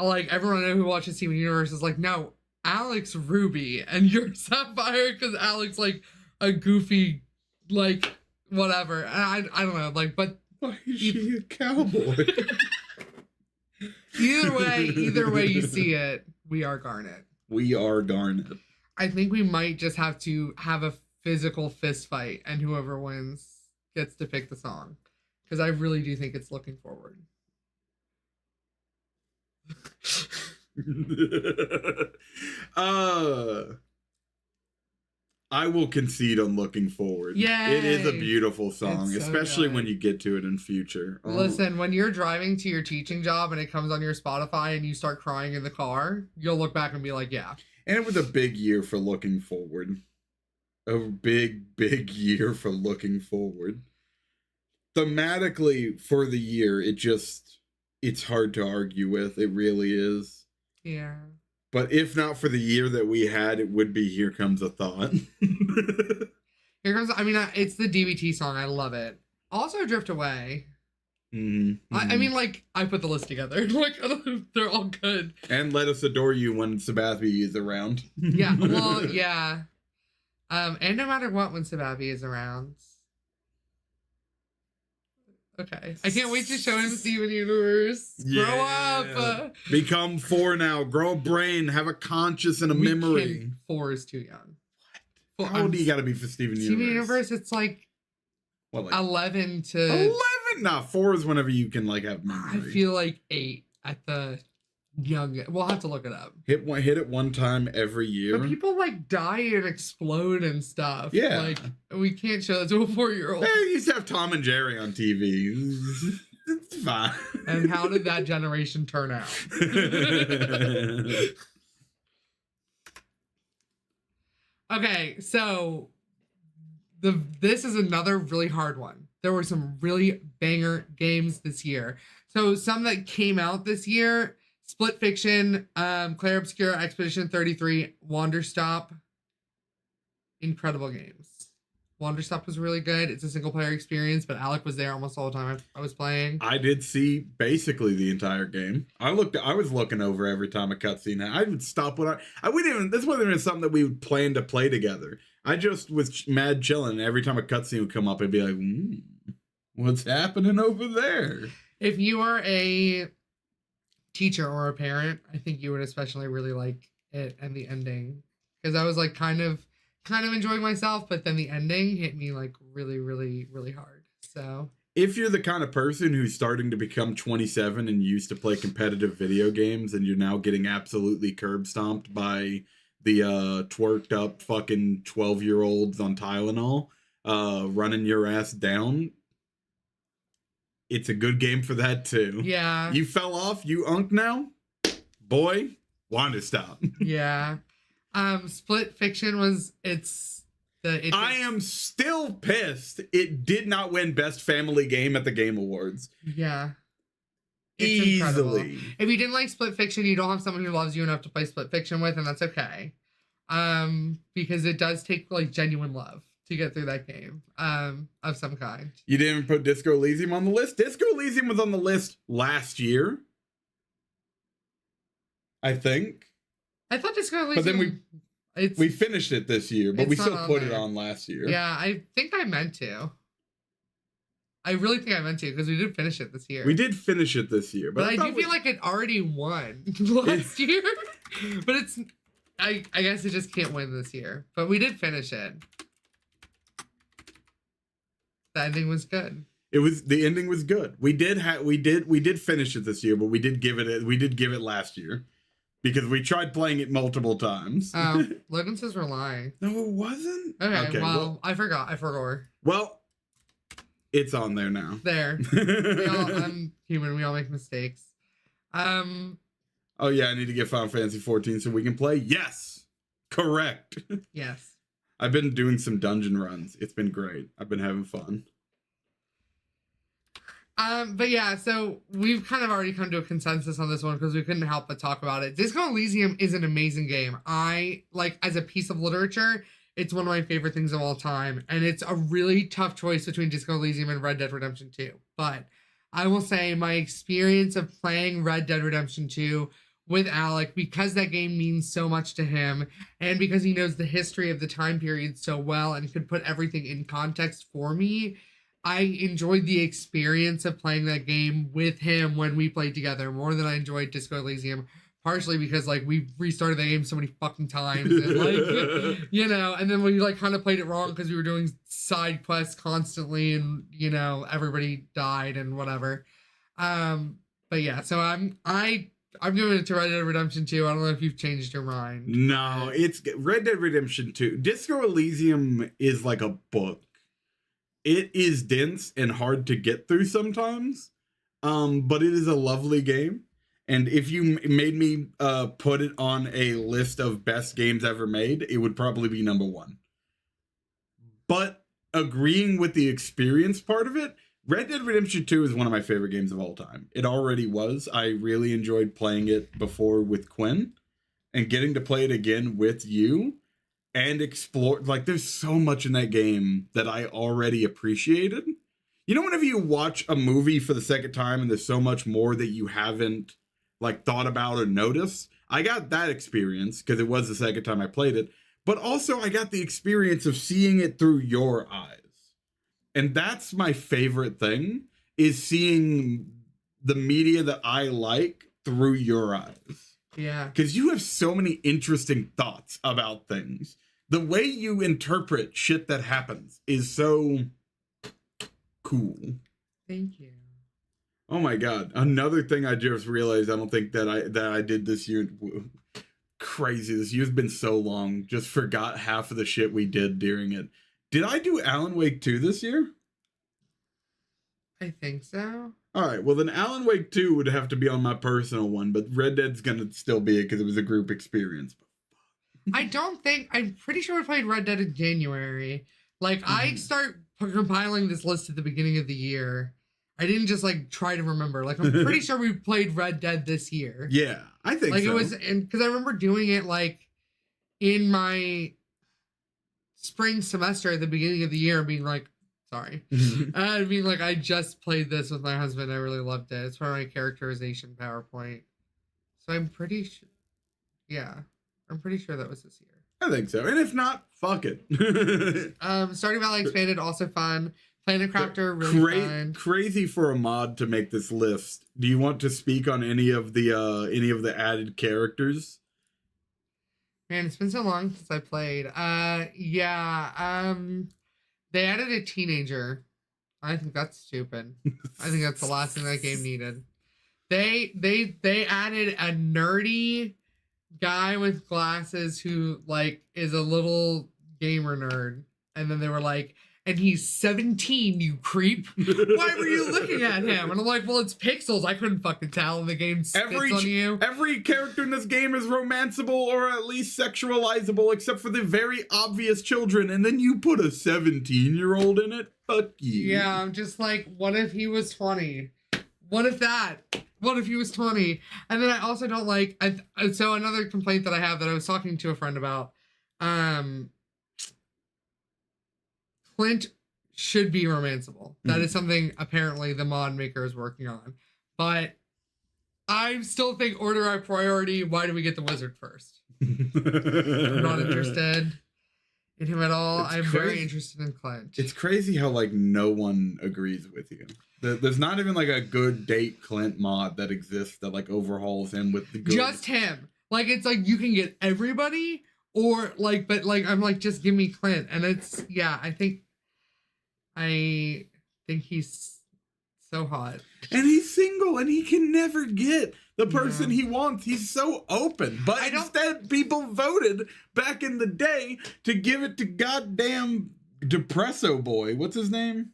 like everyone I know who watches Steven Universe is like, no, Alex Ruby and you're Sapphire, because Alex like a goofy like whatever. And I don't know, like, but why is she a cowboy? Either way you see it, we are Garnet. We are Garnet. I think we might just have to have a physical fist fight, and whoever wins gets to pick the song. Because I really do think it's Looking Forward. I will concede on Looking Forward. Yeah, it is a beautiful song, so especially good. when you get to it in future. Listen, when you're driving to your teaching job and it comes on your Spotify and you start crying in the car, you'll look back and be like, yeah. And it was a big year for Looking Forward. A big year for Looking Forward. Thematically, for the year, it's hard to argue with. It really is. Yeah. But if not for the year that we had, it would be Here Comes a Thought. It's the DBT song. I love it. Also, Drift Away. Mm-hmm. I mean, like, I put the list together. Like, they're all good. And Let Us Adore You when Sabathia is around. Yeah, well, yeah. And No Matter What when Sabathia is around. Okay. I can't wait to show him Steven Universe. Yeah. Grow up. Become 4 now. Grow a brain. Have a conscience and a memory. 4 is too young. What? How old do you got to be for Steven Universe? Steven Universe, it's like, what, like 11 to... 11? Nah, 4 is whenever you can, like, have memory. I feel like 8 at the young... We'll have to look it up. Hit it one time every year. But people, like, die and explode and stuff. Yeah. Like, we can't show that to a 4-year-old. Hey, you used to have Tom and Jerry on TV. It's fine. And how did that generation turn out? Okay, so this is another really hard one. There were some really banger games this year. So some that came out this year: Split Fiction, Clair Obscura, Expedition 33, Wanderstop. Incredible games. Wanderstop was really good. It's a single player experience, but Alec was there almost all the time I was playing. I did see basically the entire game. I was looking over every time a cutscene. I would stop when I wouldn't even. This wasn't even something that we would plan to play together. I just was mad chilling. Every time a cutscene would come up, I'd be like, "What's happening over there?" If you are a teacher or a parent, I think you would especially really like it and the ending, because I was like kind of enjoying myself, but then the ending hit me like really, really, really hard. So if you're the kind of person who's starting to become 27 and used to play competitive video games, and you're now getting absolutely curb stomped by the twerked up fucking 12-year-olds on Tylenol running your ass down, it's a good game for that too. Yeah. You fell off, you unk now? Boy, Wanderstop. Yeah. Split Fiction I am still pissed it did not win Best Family Game at the Game Awards. Yeah. It's easily. Incredible. If you didn't like Split Fiction, you don't have someone who loves you enough to play Split Fiction with, and that's okay. Because it does take like genuine love. to get through that game of some kind. You didn't even put Disco Elysium on the list? Disco Elysium was on the list last year, I think. I thought Disco Elysium... But then we finished it this year, but we still put it on last year. Yeah, I think I meant to. I really think I meant to, because we did finish it this year. We did finish it this year. But I do feel like it already won last year. But it's... I guess it just can't win this year. But we did finish it. The ending was good. The ending was good. We did finish it this year, but we did give it last year. Because we tried playing it multiple times. Oh, Logan says we're lying. No, it wasn't? Okay, well, I forgot. Well, it's on there now. There. I'm human. We all make mistakes. Oh, yeah, I need to get Final Fantasy 14 so we can play? Yes! Correct. Yes. I've been doing some dungeon runs. It's been great. I've been having fun. But yeah, so we've kind of already come to a consensus on this one because we couldn't help but talk about it. Disco Elysium is an amazing game. As a piece of literature, it's one of my favorite things of all time. And it's a really tough choice between Disco Elysium and Red Dead Redemption 2. But I will say my experience of playing Red Dead Redemption 2 with Alec, because that game means so much to him, and because he knows the history of the time period so well and could put everything in context for me, I enjoyed the experience of playing that game with him when we played together more than I enjoyed Disco Elysium, partially because we restarted the game so many fucking times and and then we kind of played it wrong because we were doing side quests constantly and everybody died and whatever. But yeah, so I'm giving it to Red Dead Redemption 2. I don't know if you've changed your mind. No, it's Red Dead Redemption 2. Disco Elysium is like a book. It is dense and hard to get through sometimes, but it is a lovely game. And if you made me put it on a list of best games ever made, it would probably be number one. But agreeing with the experience part of it, Red Dead Redemption 2 is one of my favorite games of all time. It already was. I really enjoyed playing it before with Quinn, and getting to play it again with you. And explore, there's so much in that game that I already appreciated. Whenever you watch a movie for the second time and there's so much more that you haven't, thought about or noticed, I got that experience because it was the second time I played it. But also I got the experience of seeing it through your eyes. And that's my favorite thing, is seeing the media that I like through your eyes. Yeah. Because you have so many interesting thoughts about things. The way you interpret shit that happens is so cool. Thank you. Oh my god. Another thing I just realized I don't think that I did this year. Crazy. This year's been so long. Just forgot half of the shit we did during it. Did I do Alan Wake 2 this year? I think so. Alright, well then Alan Wake 2 would have to be on my personal one, but Red Dead's gonna still be it because it was a group experience. I'm pretty sure we played Red Dead in January. I start compiling this list at the beginning of the year. I didn't just try to remember. I'm pretty sure we played Red Dead this year. Yeah, I think so. It was, because I remember doing it in my spring semester at the beginning of the year, being sorry. And being I just played this with my husband. I really loved it. It's for my characterization PowerPoint. So I'm pretty sure. Yeah. I'm pretty sure that was this year. I think so. And if not, fuck it. Stardew Valley Expanded, also fun. Planet Crafter, really fun. Crazy for a mod to make this list. Do you want to speak on any of the added characters? Man, it's been so long since I played. Yeah. They added a teenager. I think that's stupid. I think that's the last thing that game needed. They added a nerdy guy with glasses who is a little gamer nerd, and then they were and he's 17, you creep. Why were you looking at him? And I'm well, it's pixels. I couldn't fucking tell, and the game spits on you. Every character in this game is romanceable or at least sexualizable, except for the very obvious children, and then you put a 17-year-old in it? Fuck you. Yeah, I'm just what if he was 20? What if he was 20? And then I also don't so another complaint that I have that I was talking to a friend about, Clint should be romanceable. That is something apparently the mod maker is working on. But I still think order by priority. Why do we get the wizard first? I'm not interested in him at all. I'm very interested in Clint. It's crazy how like no one agrees with you. There's not even like a good date Clint mod that exists that like overhauls him with the good. Just him. Like it's like you can get everybody or like, but like I'm like just give me Clint, and it's I think he's so hot. And he's single and he can never get the person he wants. He's so open. But instead, people voted back in the day to give it to goddamn Depresso Boy. What's his name?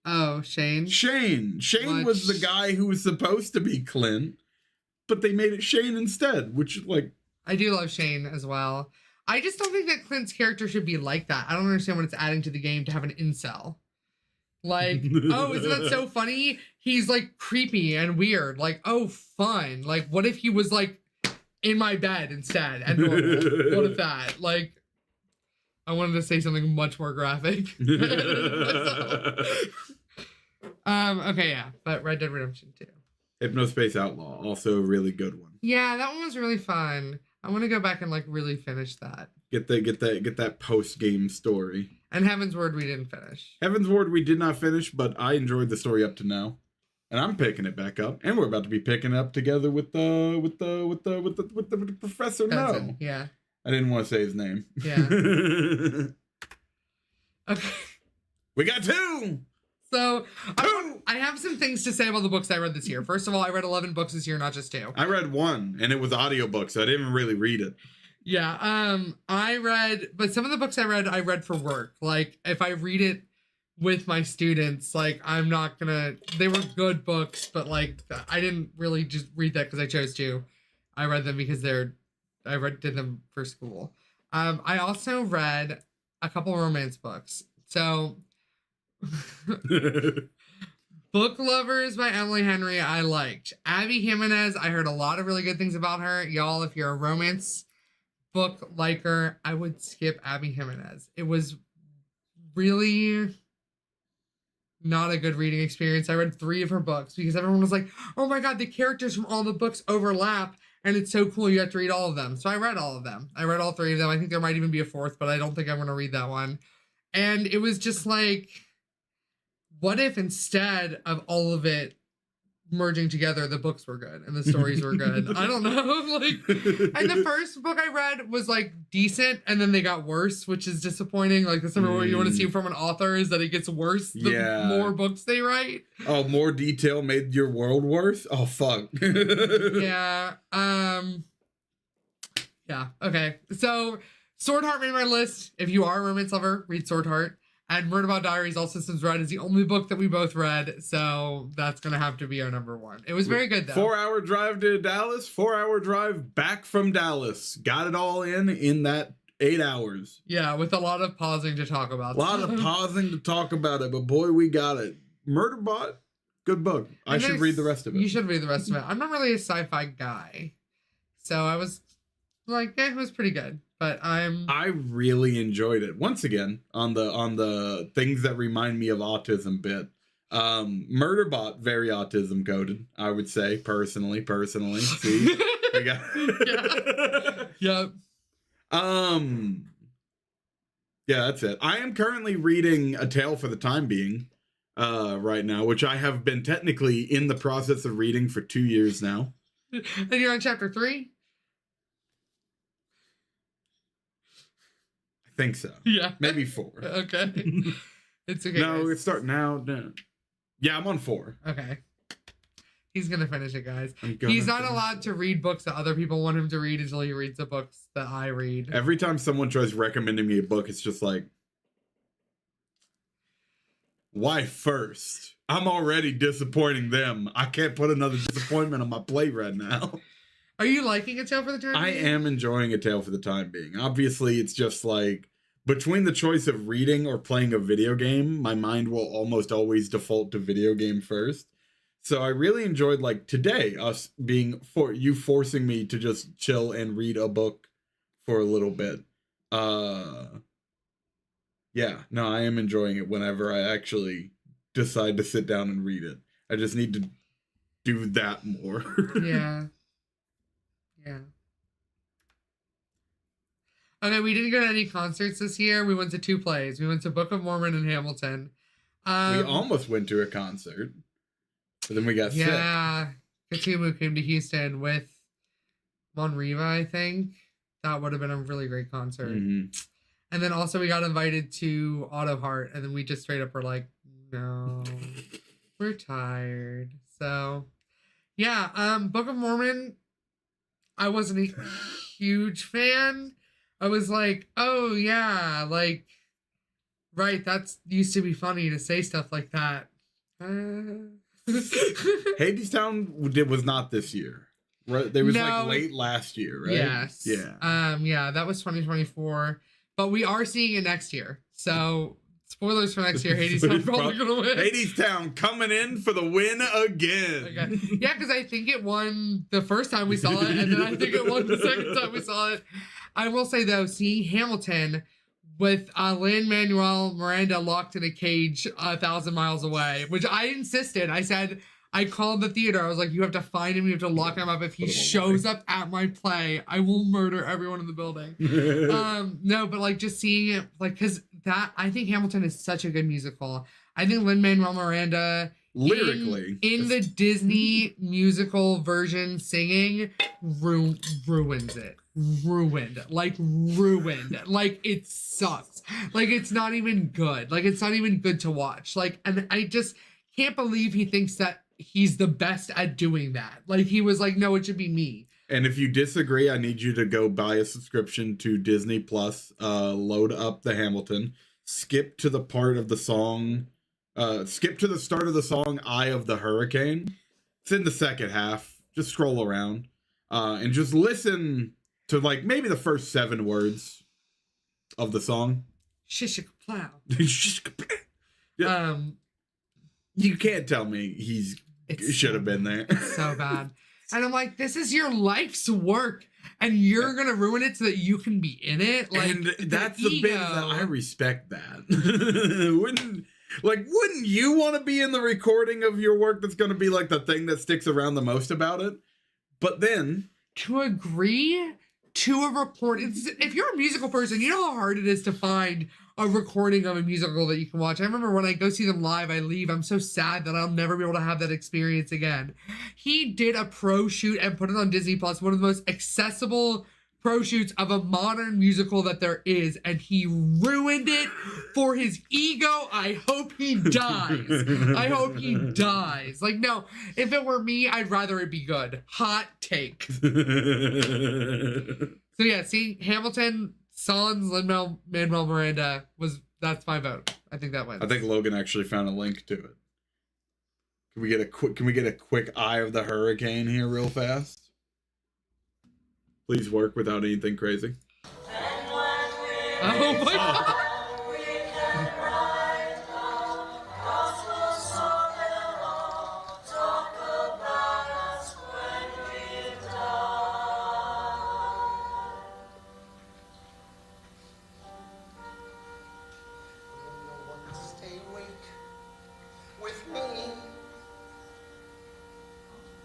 Oh, Shane. Shane was the guy who was supposed to be Clint, but they made it Shane instead, which like... I do love Shane as well. I just don't think that Clint's character should be like that. I don't understand what it's adding to the game to have an incel. Like, oh, isn't that so funny? He's like creepy and weird. Like, oh, fun. Like, what if he was like in my bed instead and normal? What if that? Like, I wanted to say something much more graphic. Okay, yeah, but Red Dead Redemption 2. Hypnospace Outlaw, also a really good one. Yeah, that one was really fun. I want to go back and like really finish that. Get that post game story. And Heaven's Word we didn't finish. Heaven's Word we did not finish, but I enjoyed the story up to now, and I'm picking it back up, and we're about to be picking it up together with the Professor. No, yeah. I didn't want to say his name. Yeah. Okay. We got two. So I have some things to say about the books I read this year. First of all, I read 11 books this year, not just 2. I read 1, and it was audiobook, so I didn't really read it. Yeah, but some of the books I read for work. Like, if I read it with my students, like, I'm not gonna, they were good books, but, like, I didn't really just read that because I chose to. I read them because did them for school. I also read a couple romance books. So, Book Lovers by Emily Henry, I liked. Abby Jimenez, I heard a lot of really good things about her. Y'all, if you're a romance book liker, I would skip Abby Jimenez. It was really not a good reading experience. I read 3 of her books because everyone was like, oh my god, the characters from all the books overlap and it's so cool, you have to read all of them. So I read all of them. I read all 3 of them. I think there might even be a 4th, but I don't think I'm going to read that one. And it was just like, what if instead of all of it merging together, the books were good and the stories were good? I don't know. Like, and the first book I read was like decent, and then they got worse, which is disappointing. Like, that's something what you want to see from an author, is that it gets worse the more books they write. Oh, more detail made your world worse? Oh, fuck. Yeah. Yeah. Okay. So Sword Heart made my list. If you are a romance lover, read Sword Heart. And Murderbot Diaries, All Systems Red is the only book that we both read, so that's going to have to be our number 1. It was very good, though. 4-hour drive to Dallas, 4-hour drive back from Dallas. Got it all in that 8 hours. Yeah, with a lot of pausing to talk about. A lot of pausing to talk about it, but boy, we got it. Murderbot, good book. I should read the rest of it. You should read the rest of it. I'm not really a sci-fi guy, so I was like, it was pretty good. But I really enjoyed it. Once again, on the things that remind me of autism bit. Murderbot, very autism coded, I would say, personally. See? I got yeah. Yeah, that's it. I am currently reading A Tale for the Time Being right now, which I have been technically in the process of reading for 2 years now. And you're on chapter 3? I think so. Yeah. Maybe 4. Okay. It's okay. No, guys. it's starting now. No. Yeah, I'm on 4. Okay. He's going to finish it, guys. He's not allowed to read books that other people want him to read until he reads the books that I read. Every time someone tries recommending me a book, it's just like, why first? I'm already disappointing them. I can't put another disappointment on my plate right now. Are you liking A Tale for the Time Being? I am enjoying A Tale for the Time Being. Obviously, it's just like, between the choice of reading or playing a video game, my mind will almost always default to video game first. So I really enjoyed, like, today, us forcing me to just chill and read a book for a little bit. Yeah, no, I am enjoying it whenever I actually decide to sit down and read it. I just need to do that more. Yeah. Yeah. Okay, we didn't go to any concerts this year. We went to 2 plays. We went to Book of Mormon and Hamilton. We almost went to a concert, but then we got sick. Yeah. Katumu came to Houston with Mon Riva, I think. That would have been a really great concert. Mm-hmm. And then also we got invited to Auto Heart, and then we just straight up were like, no, we're tired. So, yeah, Book of Mormon, I wasn't a huge fan. I was like, oh, yeah, like, right, that's used to be funny to say stuff like that. Hadestown was not this year. Right? They was like late last year, right? Yes. Yeah. Yeah, that was 2024. But we are seeing it next year. So, spoilers for next year. Hadestown probably going to win. Hadestown coming in for the win again. Okay. Yeah, because I think it won the first time we saw it, and then I think it won the second time we saw it. I will say, though, seeing Hamilton with Lin-Manuel Miranda locked in a cage 1,000 miles away, which I insisted. I said, I called the theater. I was like, you have to find him. You have to lock him up. If he shows up at my play, I will murder everyone in the building. No, but like just seeing it, like, because that, I think Hamilton is such a good musical. I think Lin-Manuel Miranda, lyrically, in the Disney musical version singing, ruins it. Ruined. Like, it sucks. Like, it's not even good. Like, it's not even good to watch. Like, and I just can't believe he thinks that he's the best at doing that. Like, he was like, no, it should be me. And if you disagree, I need you to go buy a subscription to Disney Plus, load up the Hamilton, skip to the part of the song, skip to the start of the song, Eye of the Hurricane. It's in the second half. Just scroll around, and just listen to like maybe the first 7 words of the song. Shishikaplow. Yeah. You can't tell me should have been there. It's so bad. And I'm like, this is your life's work, and you're gonna ruin it so that you can be in it. Like, and that's the bit that I respect. That wouldn't you want to be in the recording of your work? That's gonna be like the thing that sticks around the most about it. But then to agree to a report, if you're a musical person, you know how hard it is to find a recording of a musical that you can watch. I remember when I go see them live, I leave. I'm so sad that I'll never be able to have that experience again. He did a pro shoot and put it on Disney Plus, one of the most accessible pro shoots of a modern musical that there is, and he ruined it for his ego. I hope he dies. I hope he dies. Like, no, if it were me, I'd rather it be good. Hot take. So yeah, seeing Hamilton, Sans, Lin-Manuel Miranda that's my vote. I think that wins. I think Logan actually found a link to it. Can we get a quick Eye of the Hurricane here real fast? Please work without anything crazy. Oh my God.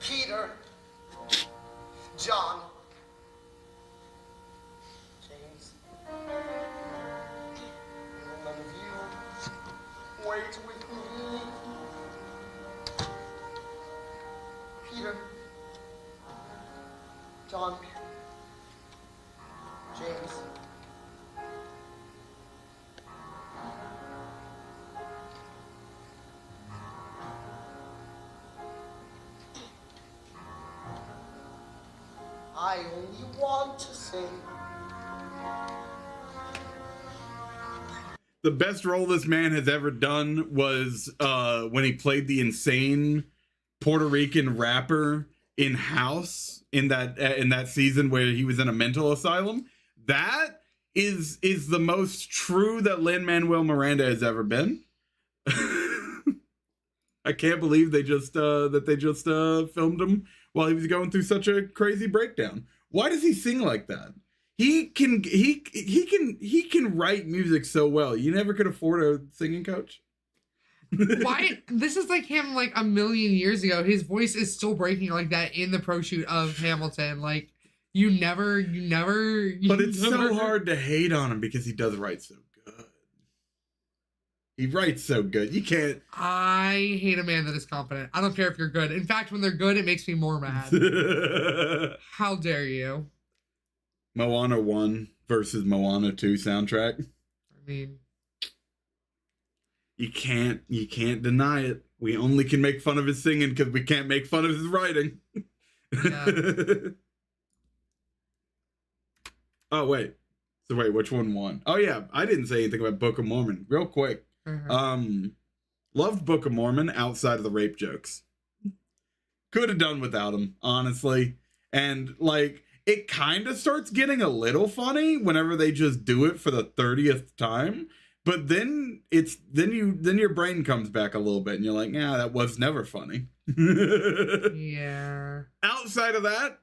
Peter, John, James, none of you wait with me. Peter, John, James. I only want to say the best role this man has ever done was when he played the insane Puerto Rican rapper in House in that season where he was in a mental asylum. That is the most true that Lin-Manuel Miranda has ever been. I can't believe they just filmed him while he was going through such a crazy breakdown. Why does he sing like that? he can write music so well. You never could afford a singing coach. Why? This is like him like a million years ago. His voice is still breaking like that in the pro shoot of Hamilton. Like you never. But it's so hard to hate on him because he does write so good. He writes so good. You can't. I hate a man that is confident. I don't care if you're good. In fact, when they're good, it makes me more mad. How dare you? Moana 1 versus Moana 2 soundtrack. I mean, you can't deny it. We only can make fun of his singing because we can't make fun of his writing. yeah. Oh, wait. So wait, which one won? Oh yeah, I didn't say anything about Book of Mormon. Real quick. Loved Book of Mormon outside of the rape jokes. Could have done without them, honestly. And like it kind of starts getting a little funny whenever they just do it for the 30th time. But then your brain comes back a little bit and you're like, yeah, that was never funny. Yeah. Outside of that,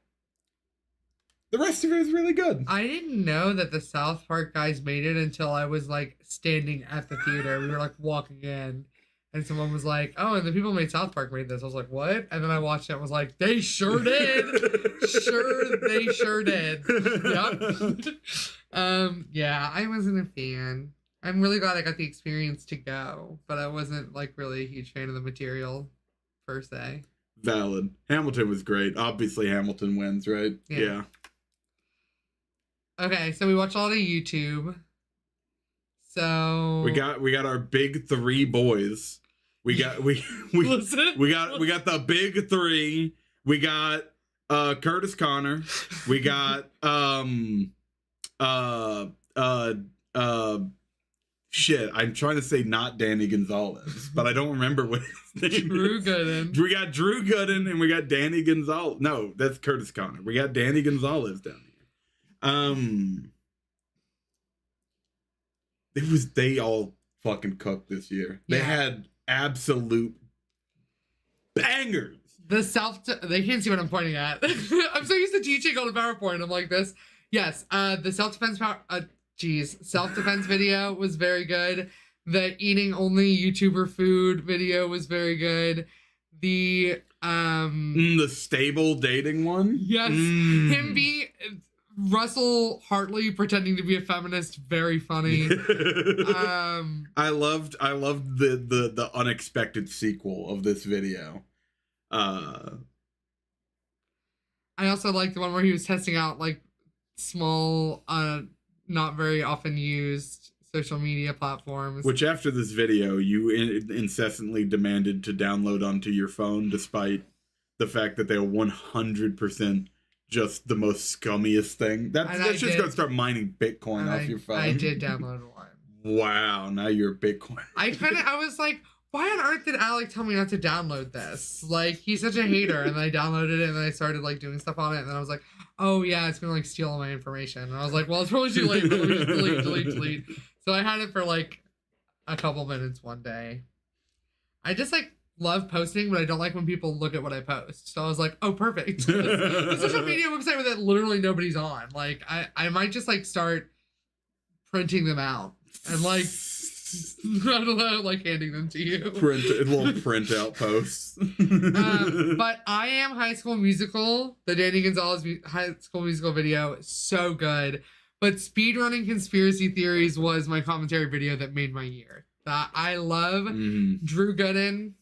the rest of it is really good. I didn't know that the South Park guys made it until I was like standing at the theater. We were like walking in and someone was like, oh, and the people who made South Park made this. I was like, what? And then I watched it and was like, they sure did. They sure did. Yep. Yeah, I wasn't a fan. I'm really glad I got the experience to go, but I wasn't like really a huge fan of the material per se. Valid. Hamilton was great. Obviously Hamilton wins, right? Yeah. Okay, so we watch a lot of YouTube. So we got our big three boys. We got the big three. We got Curtis Connor. We got shit. I'm trying to say not Danny Gonzalez, but I don't remember what his name Drew is. Gooden. We got Drew Gooden and we got Danny Gonzalez. No, that's Curtis Connor. We got Danny Gonzalez down here. They all fucking cooked this year. They had absolute bangers. They can't see what I'm pointing at. I'm so used to teaching on a PowerPoint. I'm like this. Yes, the self-defense video was very good. The eating only YouTuber food video was very good. The stable dating one. Yes, him being Russell Hartley pretending to be a feminist, very funny. I loved the unexpected sequel of this video. I also like the one where he was testing out like small, not very often used social media platforms. Which after this video, you incessantly demanded to download onto your phone, despite the fact that they are 100% just the most scummiest thing. That's just gonna start mining Bitcoin off your phone. I did download one. Wow, now you're a Bitcoin. I was like, why on earth did Alec tell me not to download this? Like, he's such a hater. And then I downloaded it and then I started like doing stuff on it. And then I was like, oh yeah, it's gonna like steal all my information. And I was like, well, it's probably too late. Let me just delete. So I had it for like a couple minutes one day. I just like love posting, but I don't like when people look at what I post. So I was like, oh, perfect. The social media website that literally nobody's on. Like, I might just like start printing them out and like, I don't know, like handing them to you. Little printout posts. But I Am High School Musical, the Danny Gonzalez High School Musical video, so good. But Speedrunning Conspiracy Theories was my commentary video that made my year. I love Drew Gooden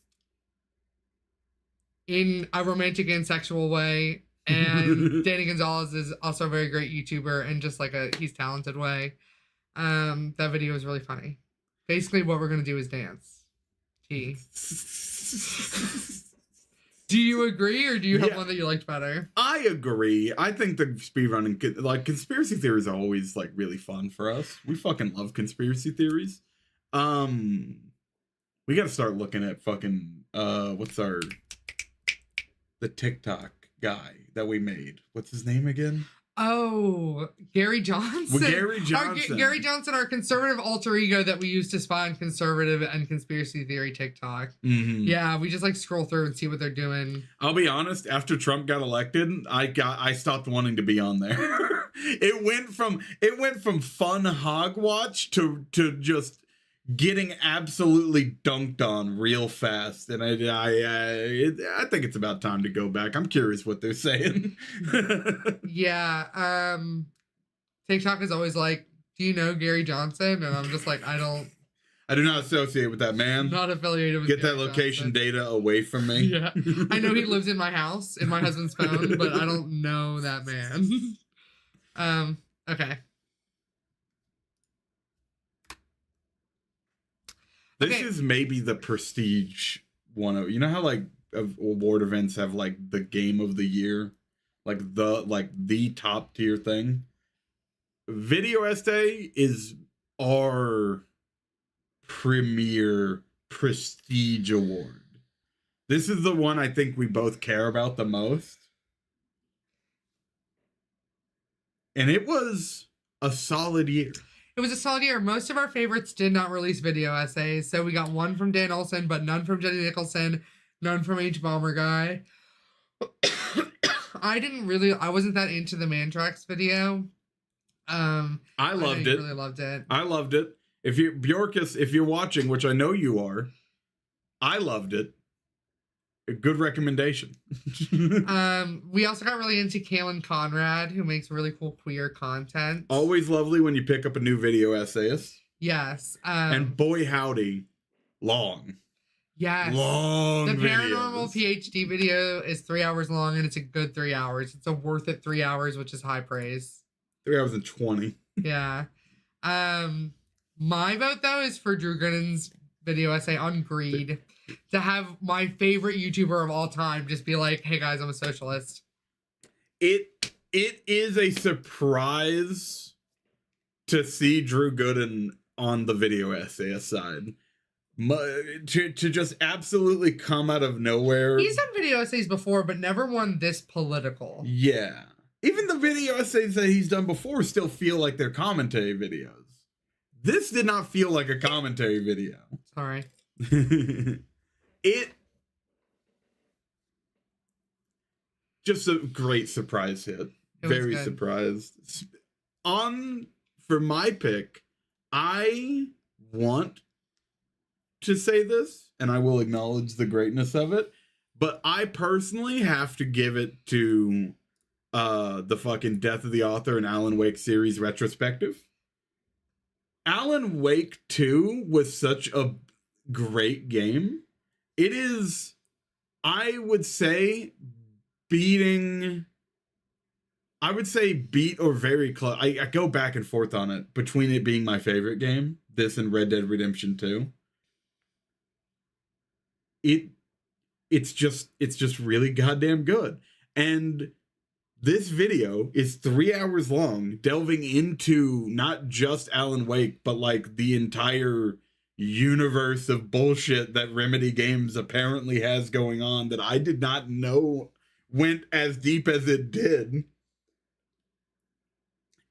in a romantic and sexual way, and Danny Gonzalez is also a very great YouTuber and just like he's talented way. That video is really funny. Basically what we're gonna do is dance. Do you agree, or do you have one that you liked better? I agree. I think the speedrunning, like, conspiracy theories are always like really fun for us. We fucking love conspiracy theories. We gotta start looking at fucking the TikTok guy that we made. What's his name again? Oh, Gary Johnson. Well, Gary Johnson. Gary Johnson, our conservative alter ego that we use to spy on conservative and conspiracy theory TikTok. Yeah, we just like scroll through and see what they're doing. I'll be honest, after Trump got elected, I stopped wanting to be on there. It went from fun hogwatch to just getting absolutely dunked on real fast, and I think it's about time to go back. I'm curious what they're saying. Yeah. TikTok is always like, do you know Gary Johnson? And I'm just like, I do not associate with that man. not affiliated with Get Gary that location Johnson. data away from me. Yeah. I know he lives in my house, in my husband's phone, but I don't know that man. Okay. This Okay. is maybe the prestige one of, you know how like award events have like the game of the year, like the top tier thing. Video essay is our premier prestige award. This is the one I think we both care about the most. And it was a solid year. It was a solid year. Most of our favorites did not release video essays. So we got one from Dan Olson, but none from Jenny Nicholson, none from H Bomber Guy. I wasn't that into the Mantrax video. I loved it. Really loved it. I loved it. If you Bjorkus, if you're watching, which I know you are, I loved it. A good recommendation. We also got really into Kaylin Conrad, who makes really cool queer content. Always lovely when you pick up a new video essayist. Yes. And boy howdy, long. Yes. Long The paranormal videos. PhD video is 3 hours long, and it's a good 3 hours. It's a worth it 3 hours, which is high praise. 3 hours and 20. Yeah. My vote though is for Drew Gooden's video essay on greed. To have my favorite YouTuber of all time just be like, hey guys, I'm a socialist. It is a surprise to see Drew Gooden on the video essayist side. To just absolutely come out of nowhere. He's done video essays before, but never one this political. Yeah. Even the video essays that he's done before still feel like they're commentary videos. This did not feel like a commentary video. Sorry. It just a great surprise hit. It was Very good. surprised. For my pick, I want to say this, and I will acknowledge the greatness of it, but I personally have to give it to the fucking Death of the Author and Alan Wake series retrospective. Alan Wake 2 was such a great game. It is, I would say, beat or very close. I go back and forth on it between it being my favorite game, this and Red Dead Redemption 2. It's just really goddamn good. And this video is 3 hours long, delving into not just Alan Wake, but like the entire universe of bullshit that Remedy Games apparently has going on that I did not know went as deep as it did.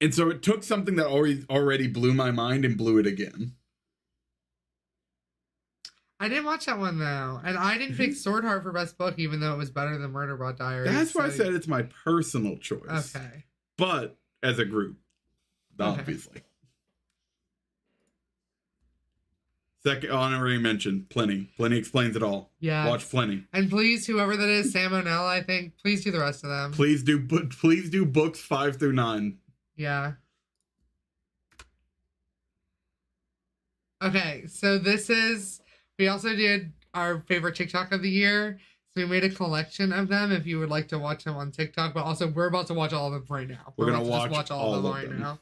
And so it took something that already blew my mind and blew it again. I didn't watch that one though, and I didn't pick Sword Heart for best book, even though it was better than Murder Bot Diaries. That's why I so- said it's my personal choice. Okay. But as a group, obviously. Second honorary mention, Plenty. Plenty explains it all. Yeah. Watch Plenty. And please, whoever that is, Sam O'Neill, I think, please do the rest of them. Please do books 5 through 9. Yeah. Okay, so we also did our favorite TikTok of the year. So we made a collection of them if you would like to watch them on TikTok. But also, we're about to watch all of them right now. We're gonna about to watch just all of right them. now.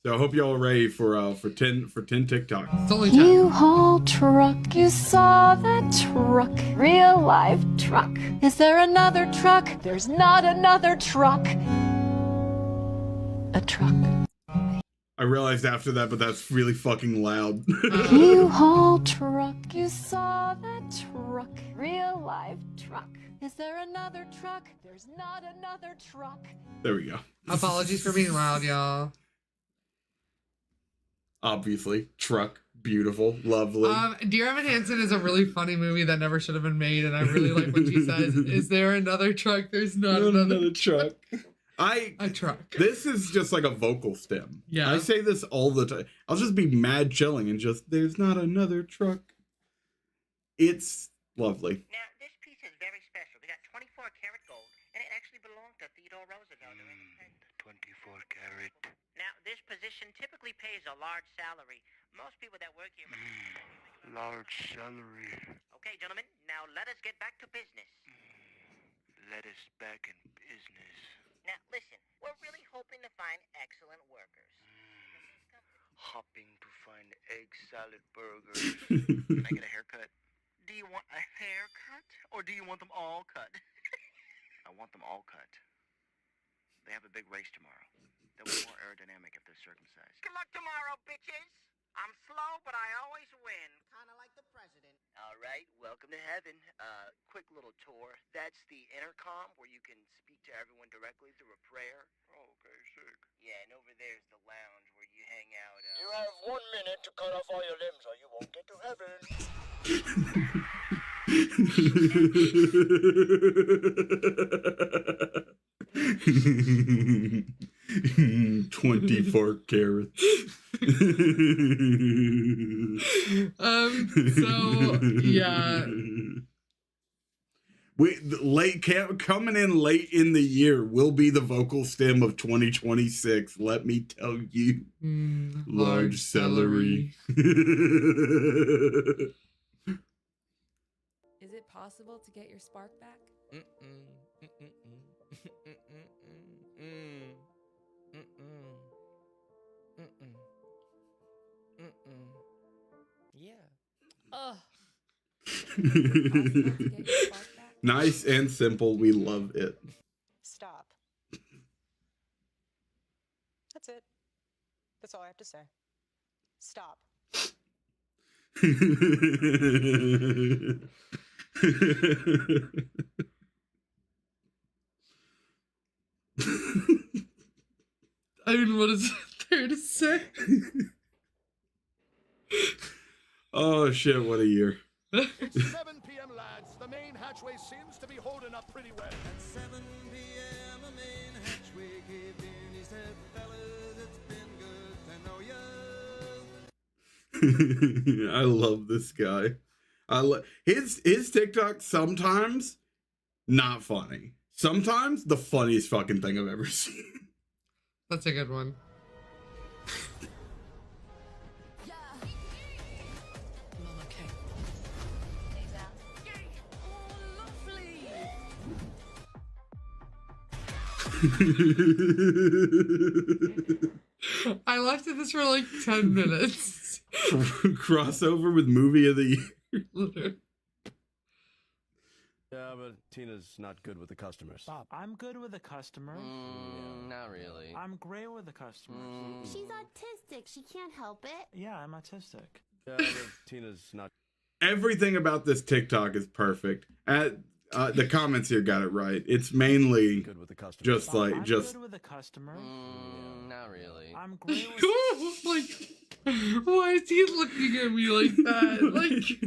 So I hope y'all are ready for 10 TikToks. It's only 10. U-Haul truck, you saw that truck, real life truck. Is there another truck? There's not another truck. A truck. I realized after that, but that's really fucking loud. U-Haul truck, you saw that truck, real life truck. Is there another truck? There's not another truck. There we go. Apologies for being loud, y'all. Obviously, truck, beautiful, lovely. Dear Evan Hansen is a really funny movie that never should have been made, and I really like what she says. Is there another truck? There's not another truck. a truck. This is just like a vocal stem. Yeah. I say this all the time. I'll just be mad chilling and just, there's not another truck. It's lovely. Now, this piece is very special. We got 24 karat gold, and it actually belonged to Theodore Roosevelt. 24 karat. Now, this position typically pays a large salary. Most people that work here... large salary. Okay, gentlemen, now let us get back to business. Let us back in business. Now, listen, we're really hoping to find excellent workers. Hopping to find egg salad burgers. Can I get a haircut? Do you want a haircut, or do you want them all cut? I want them all cut. They have a big race tomorrow. They'll be more aerodynamic if they're circumcised. Good luck tomorrow, bitches! I'm slow, but I always win. Kinda like the president. All right, welcome to heaven. Quick little tour. That's the intercom where you can speak to everyone directly through a prayer. Okay, sick. Yeah, and over there's the lounge where you hang out. You have 1 minute to cut off all your limbs or you won't get to heaven. 24 carats. So yeah. Coming in late in the year will be the vocal stem of 2026. Let me tell you. Large celery. Is it possible to get your spark back? Yeah. Ugh. Is it possible to get your spark back? Nice and simple. We love it. Stop. That's it. That's all I have to say. Stop. I mean, what is there to say? Oh shit, what a year. It's 7 p.m., lads. The main hatchway seems to be holding up pretty well. At 7 p.m. a main hatchway caved in. He said, fellas, it's been good to know ya. I love this guy. His TikTok sometimes not funny. Sometimes the funniest fucking thing I've ever seen. That's a good one. I laughed at this for like 10 minutes. Crossover with movie of the year. Literally. Yeah, but Tina's not good with the customers. Bob, I'm good with the customers. Not really. I'm great with the customers. She's autistic. She can't help it. Yeah, I'm autistic. Yeah, but Tina's not. Everything about this TikTok is perfect. The comments here got it right. It's mainly Good with the customers. just Bob, like I'm just good with the customers. Not really. I'm great with. Like, why is he looking at me like that? Like,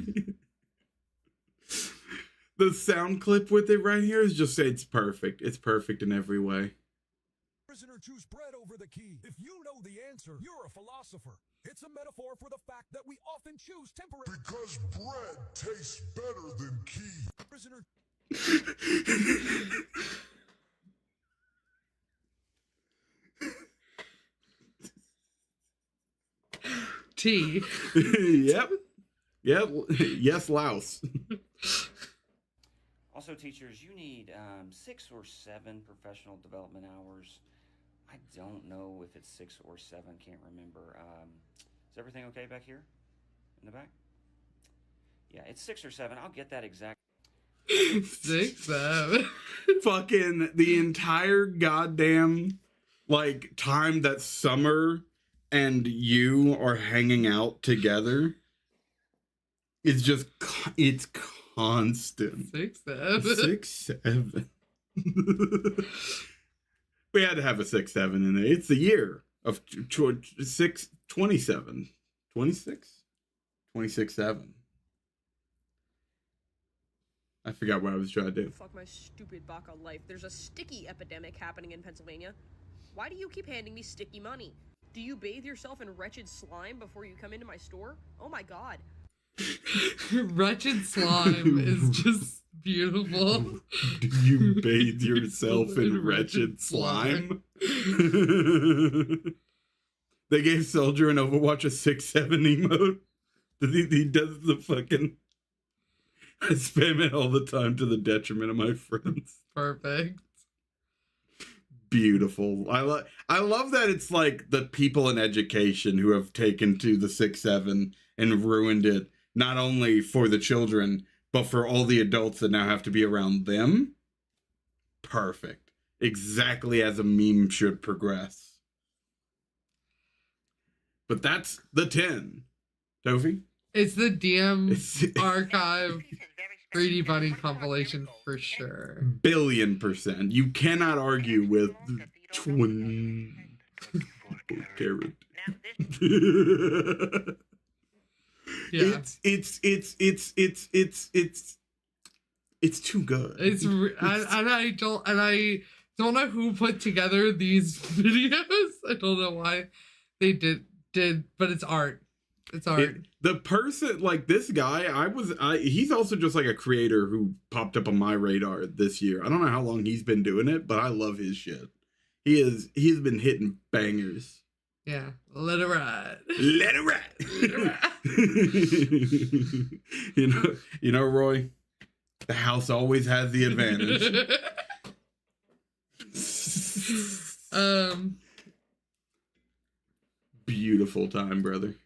the sound clip with it right here is just it's perfect. It's perfect in every way. Prisoner choose bread over the key. If you know the answer, you're a philosopher. It's a metaphor for the fact that we often choose temporary. Because bread tastes better than key. Prisoner. T. Yep. Yes, Louse. Also, teachers, you need 6 or 7 professional development hours. I don't know if it's 6 or 7, can't remember. Is everything okay back here in the back? Yeah, it's 6 or 7. I'll get that exact. 6, 7. Fucking the entire goddamn like time that Summer and you are hanging out together is just it's constant. 6, 7. 6, 7. We had to have a 6, 7 in there. It's the year of 6, 27. 26? 26, 7. I forgot what I was trying to do. Fuck my stupid baka life. There's a sticky epidemic happening in Pennsylvania. Why do you keep handing me sticky money? Do you bathe yourself in wretched slime before you come into my store? Oh my god. Wretched slime is just beautiful. Do you bathe yourself in wretched slime? They gave Soldier in Overwatch a 6-7 emote. He does the fucking... I spam it all the time to the detriment of my friends. Perfect. Beautiful. I love that it's like the people in education who have taken to the 6-7 and ruined it, not only for the children, but for all the adults that now have to be around them. Perfect. Exactly as a meme should progress. But that's the 10. Tofi? It's the DM archive 3D Bunny compilation for sure. Billion%. You cannot argue with 24 carat. Yeah. It's too good. I don't know who put together these videos. I don't know why they did, but it's art. It's art. The person, like this guy, he's also just like a creator who popped up on my radar this year. I don't know how long he's been doing it, but I love his shit. He's been hitting bangers. Yeah. Let it ride. Let it ride. Let it ride. you know, Roy, the house always has the advantage. Beautiful time, brother.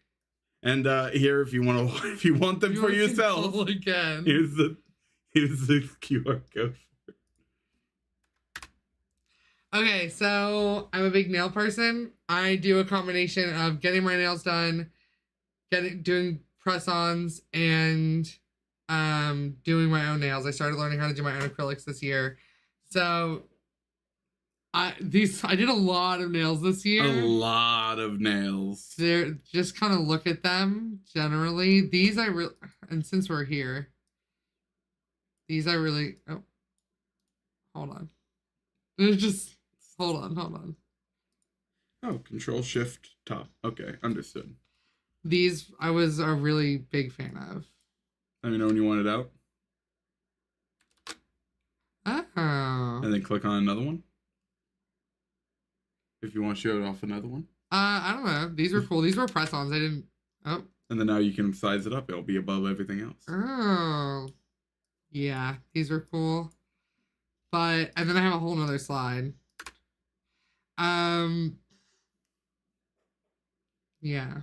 And here, if you want them for yourself, again. Here's the QR code. Okay, so I'm a big nail person. I do a combination of getting my nails done, doing press-ons, and doing my own nails. I started learning how to do my own acrylics this year. So I did a lot of nails this year. A lot of nails. They're just kind of look at them generally. These and since we're here, oh, hold on. It's just hold on. Oh, Control Shift Top. Okay, understood. These I was a really big fan of. Let me know when you want it out. Oh. And then click on another one. If you want to show it off another one. I don't know. These were cool. These were press-ons. I didn't. Oh. And then now you can size it up. It'll be above everything else. Oh. Yeah, these were cool. And then I have a whole nother slide. Yeah.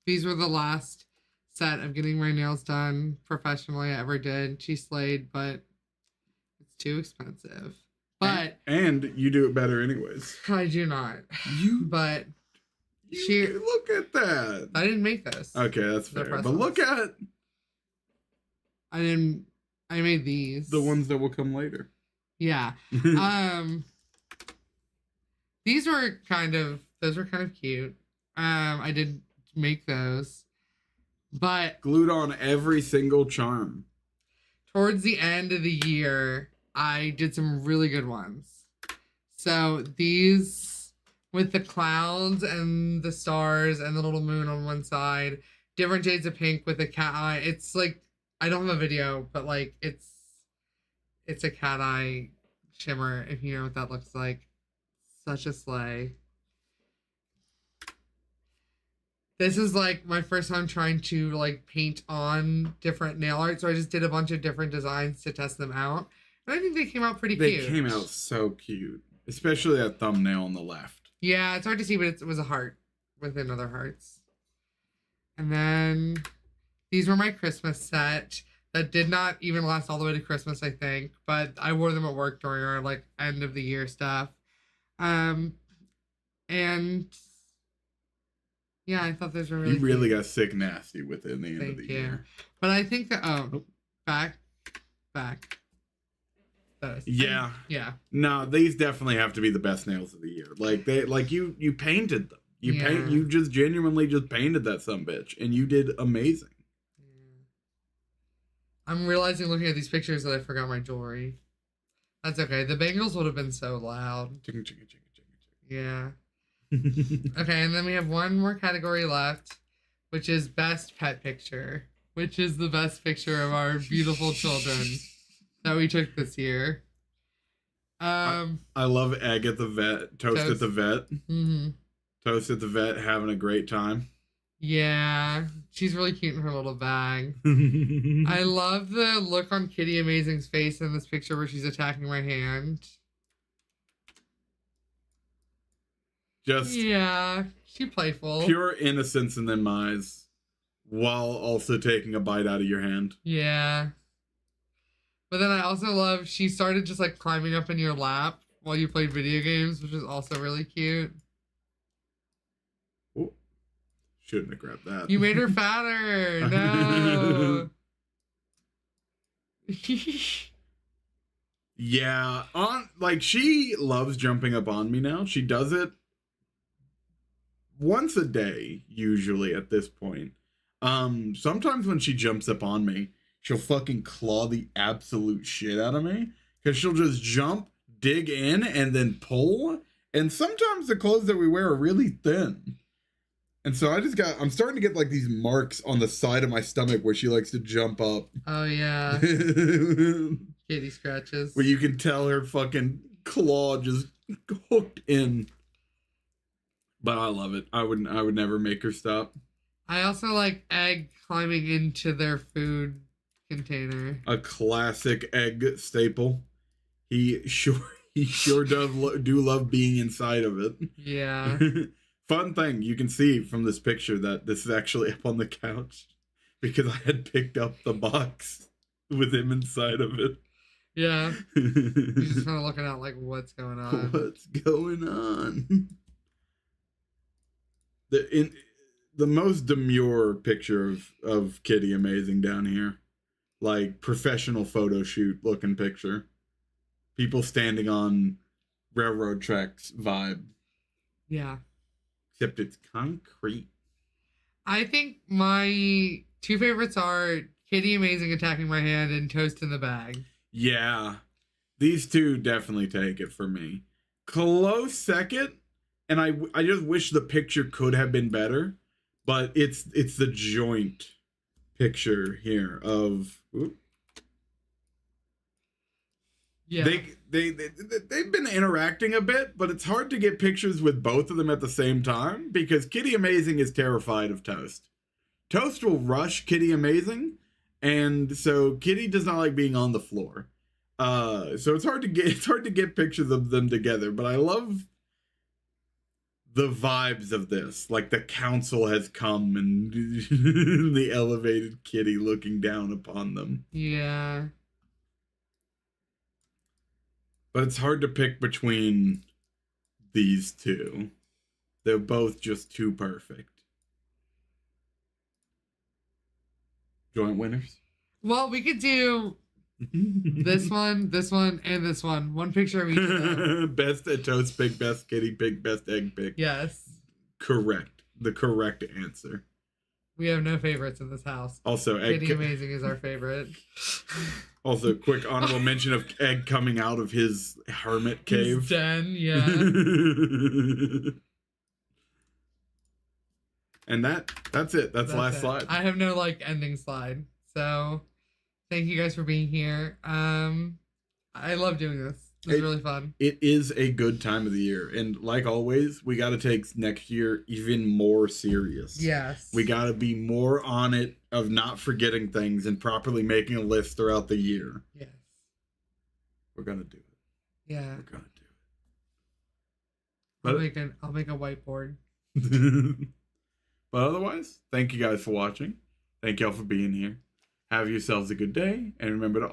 These were the last set of getting my nails done professionally I ever did. She slayed, but it's too expensive. But and you do it better anyways. I do not. Look at that. I didn't make this. Okay, that's fair. But look at I made these. The ones that will come later. Yeah. Those were kind of cute. I did make those. But glued on every single charm. Towards the end of the year, I did some really good ones. So these with the clouds and the stars and the little moon on one side, different shades of pink with a cat eye. It's like, I don't have a video, but like it's a cat eye shimmer, if you know what that looks like. Such a slay. This is like my first time trying to like paint on different nail art. So I just did a bunch of different designs to test them out. And I think they came out pretty cute. They came out so cute. Especially that thumbnail on the left. Yeah, it's hard to see, but it was a heart within other hearts. And then these were my Christmas set that did not even last all the way to Christmas, I think. But I wore them at work during our like end of the year stuff. And yeah, I thought those were really You really cute. got sick nasty within the end of the year. But I think that back. Those. Yeah. Yeah. No, these definitely have to be the best nails of the year. Like you painted them. You just genuinely just painted that sumbitch and you did amazing. I'm realizing looking at these pictures that I forgot my jewelry. That's okay. The bangles would have been so loud. Chicka, chicka, chicka, chicka, Yeah. chicka. Okay, and then we have one more category left, which is best pet picture, which is the best picture of our beautiful children that we took this year. I love Egg at the vet, Toast at the vet. Mm-hmm. Toast at the vet having a great time. Yeah, she's really cute in her little bag. I love the look on Kitty Amazing's face in this picture where she's attacking my hand. Just Yeah, she's playful. pure innocence in them eyes, while also taking a bite out of your hand. Yeah. But then I also love she started just like climbing up in your lap while you played video games, which is also really cute. Ooh, shouldn't have grabbed that. You made her fatter. No. Yeah, she loves jumping up on me now. She does it once a day, usually at this point. Sometimes when she jumps up on me, she'll fucking claw the absolute shit out of me. Because she'll just jump, dig in, and then pull. And sometimes the clothes that we wear are really thin. And so I'm starting to get like these marks on the side of my stomach where she likes to jump up. Oh yeah. Kitty scratches. Where you can tell her fucking claw just hooked in. But I love it. I would never make her stop. I also like Egg climbing into their food container. A classic Egg staple. He sure do love being inside of it. Yeah. Fun thing, you can see from this picture that this is actually up on the couch because I had picked up the box with him inside of it. Yeah. He's just kind of looking out like, what's going on? What's going on? The most demure picture of Kitty Amazing down here. Like professional photo shoot looking picture. People standing on railroad tracks vibe. Yeah. Except it's concrete. I think my two favorites are Kitty Amazing attacking my hand and Toast in the bag. Yeah. These two definitely take it for me. Close second, and I just wish the picture could have been better, but it's the joint picture here of Yeah. They've been interacting a bit, but it's hard to get pictures with both of them at the same time because Kitty Amazing is terrified of Toast. Toast will rush Kitty Amazing, and so Kitty does not like being on the floor. So it's hard to get pictures of them together, but I love the vibes of this. Like the council has come and the elevated Kitty looking down upon them. Yeah. But it's hard to pick between these two. They're both just too perfect. Joint winners? Well, we could do this one, and this one. One picture of each of them. Best at Toast pick, best Kitty pick, best Egg pick. Yes. Correct. The correct answer. We have no favorites in this house. Also, Kitty Amazing is our favorite. Also, quick honorable mention of Egg coming out of his hermit cave. His den, yeah. And that's it. That's last slide. I have no ending slide. So thank you guys for being here. I love doing this. It's really fun. It is a good time of the year. And like always, we got to take next year even more serious. Yes. We got to be more on it of not forgetting things and properly making a list throughout the year. Yes. We're going to do it. Yeah. We're going to do it. I'll make a whiteboard. But otherwise, thank you guys for watching. Thank y'all for being here. Have yourselves a good day. And remember to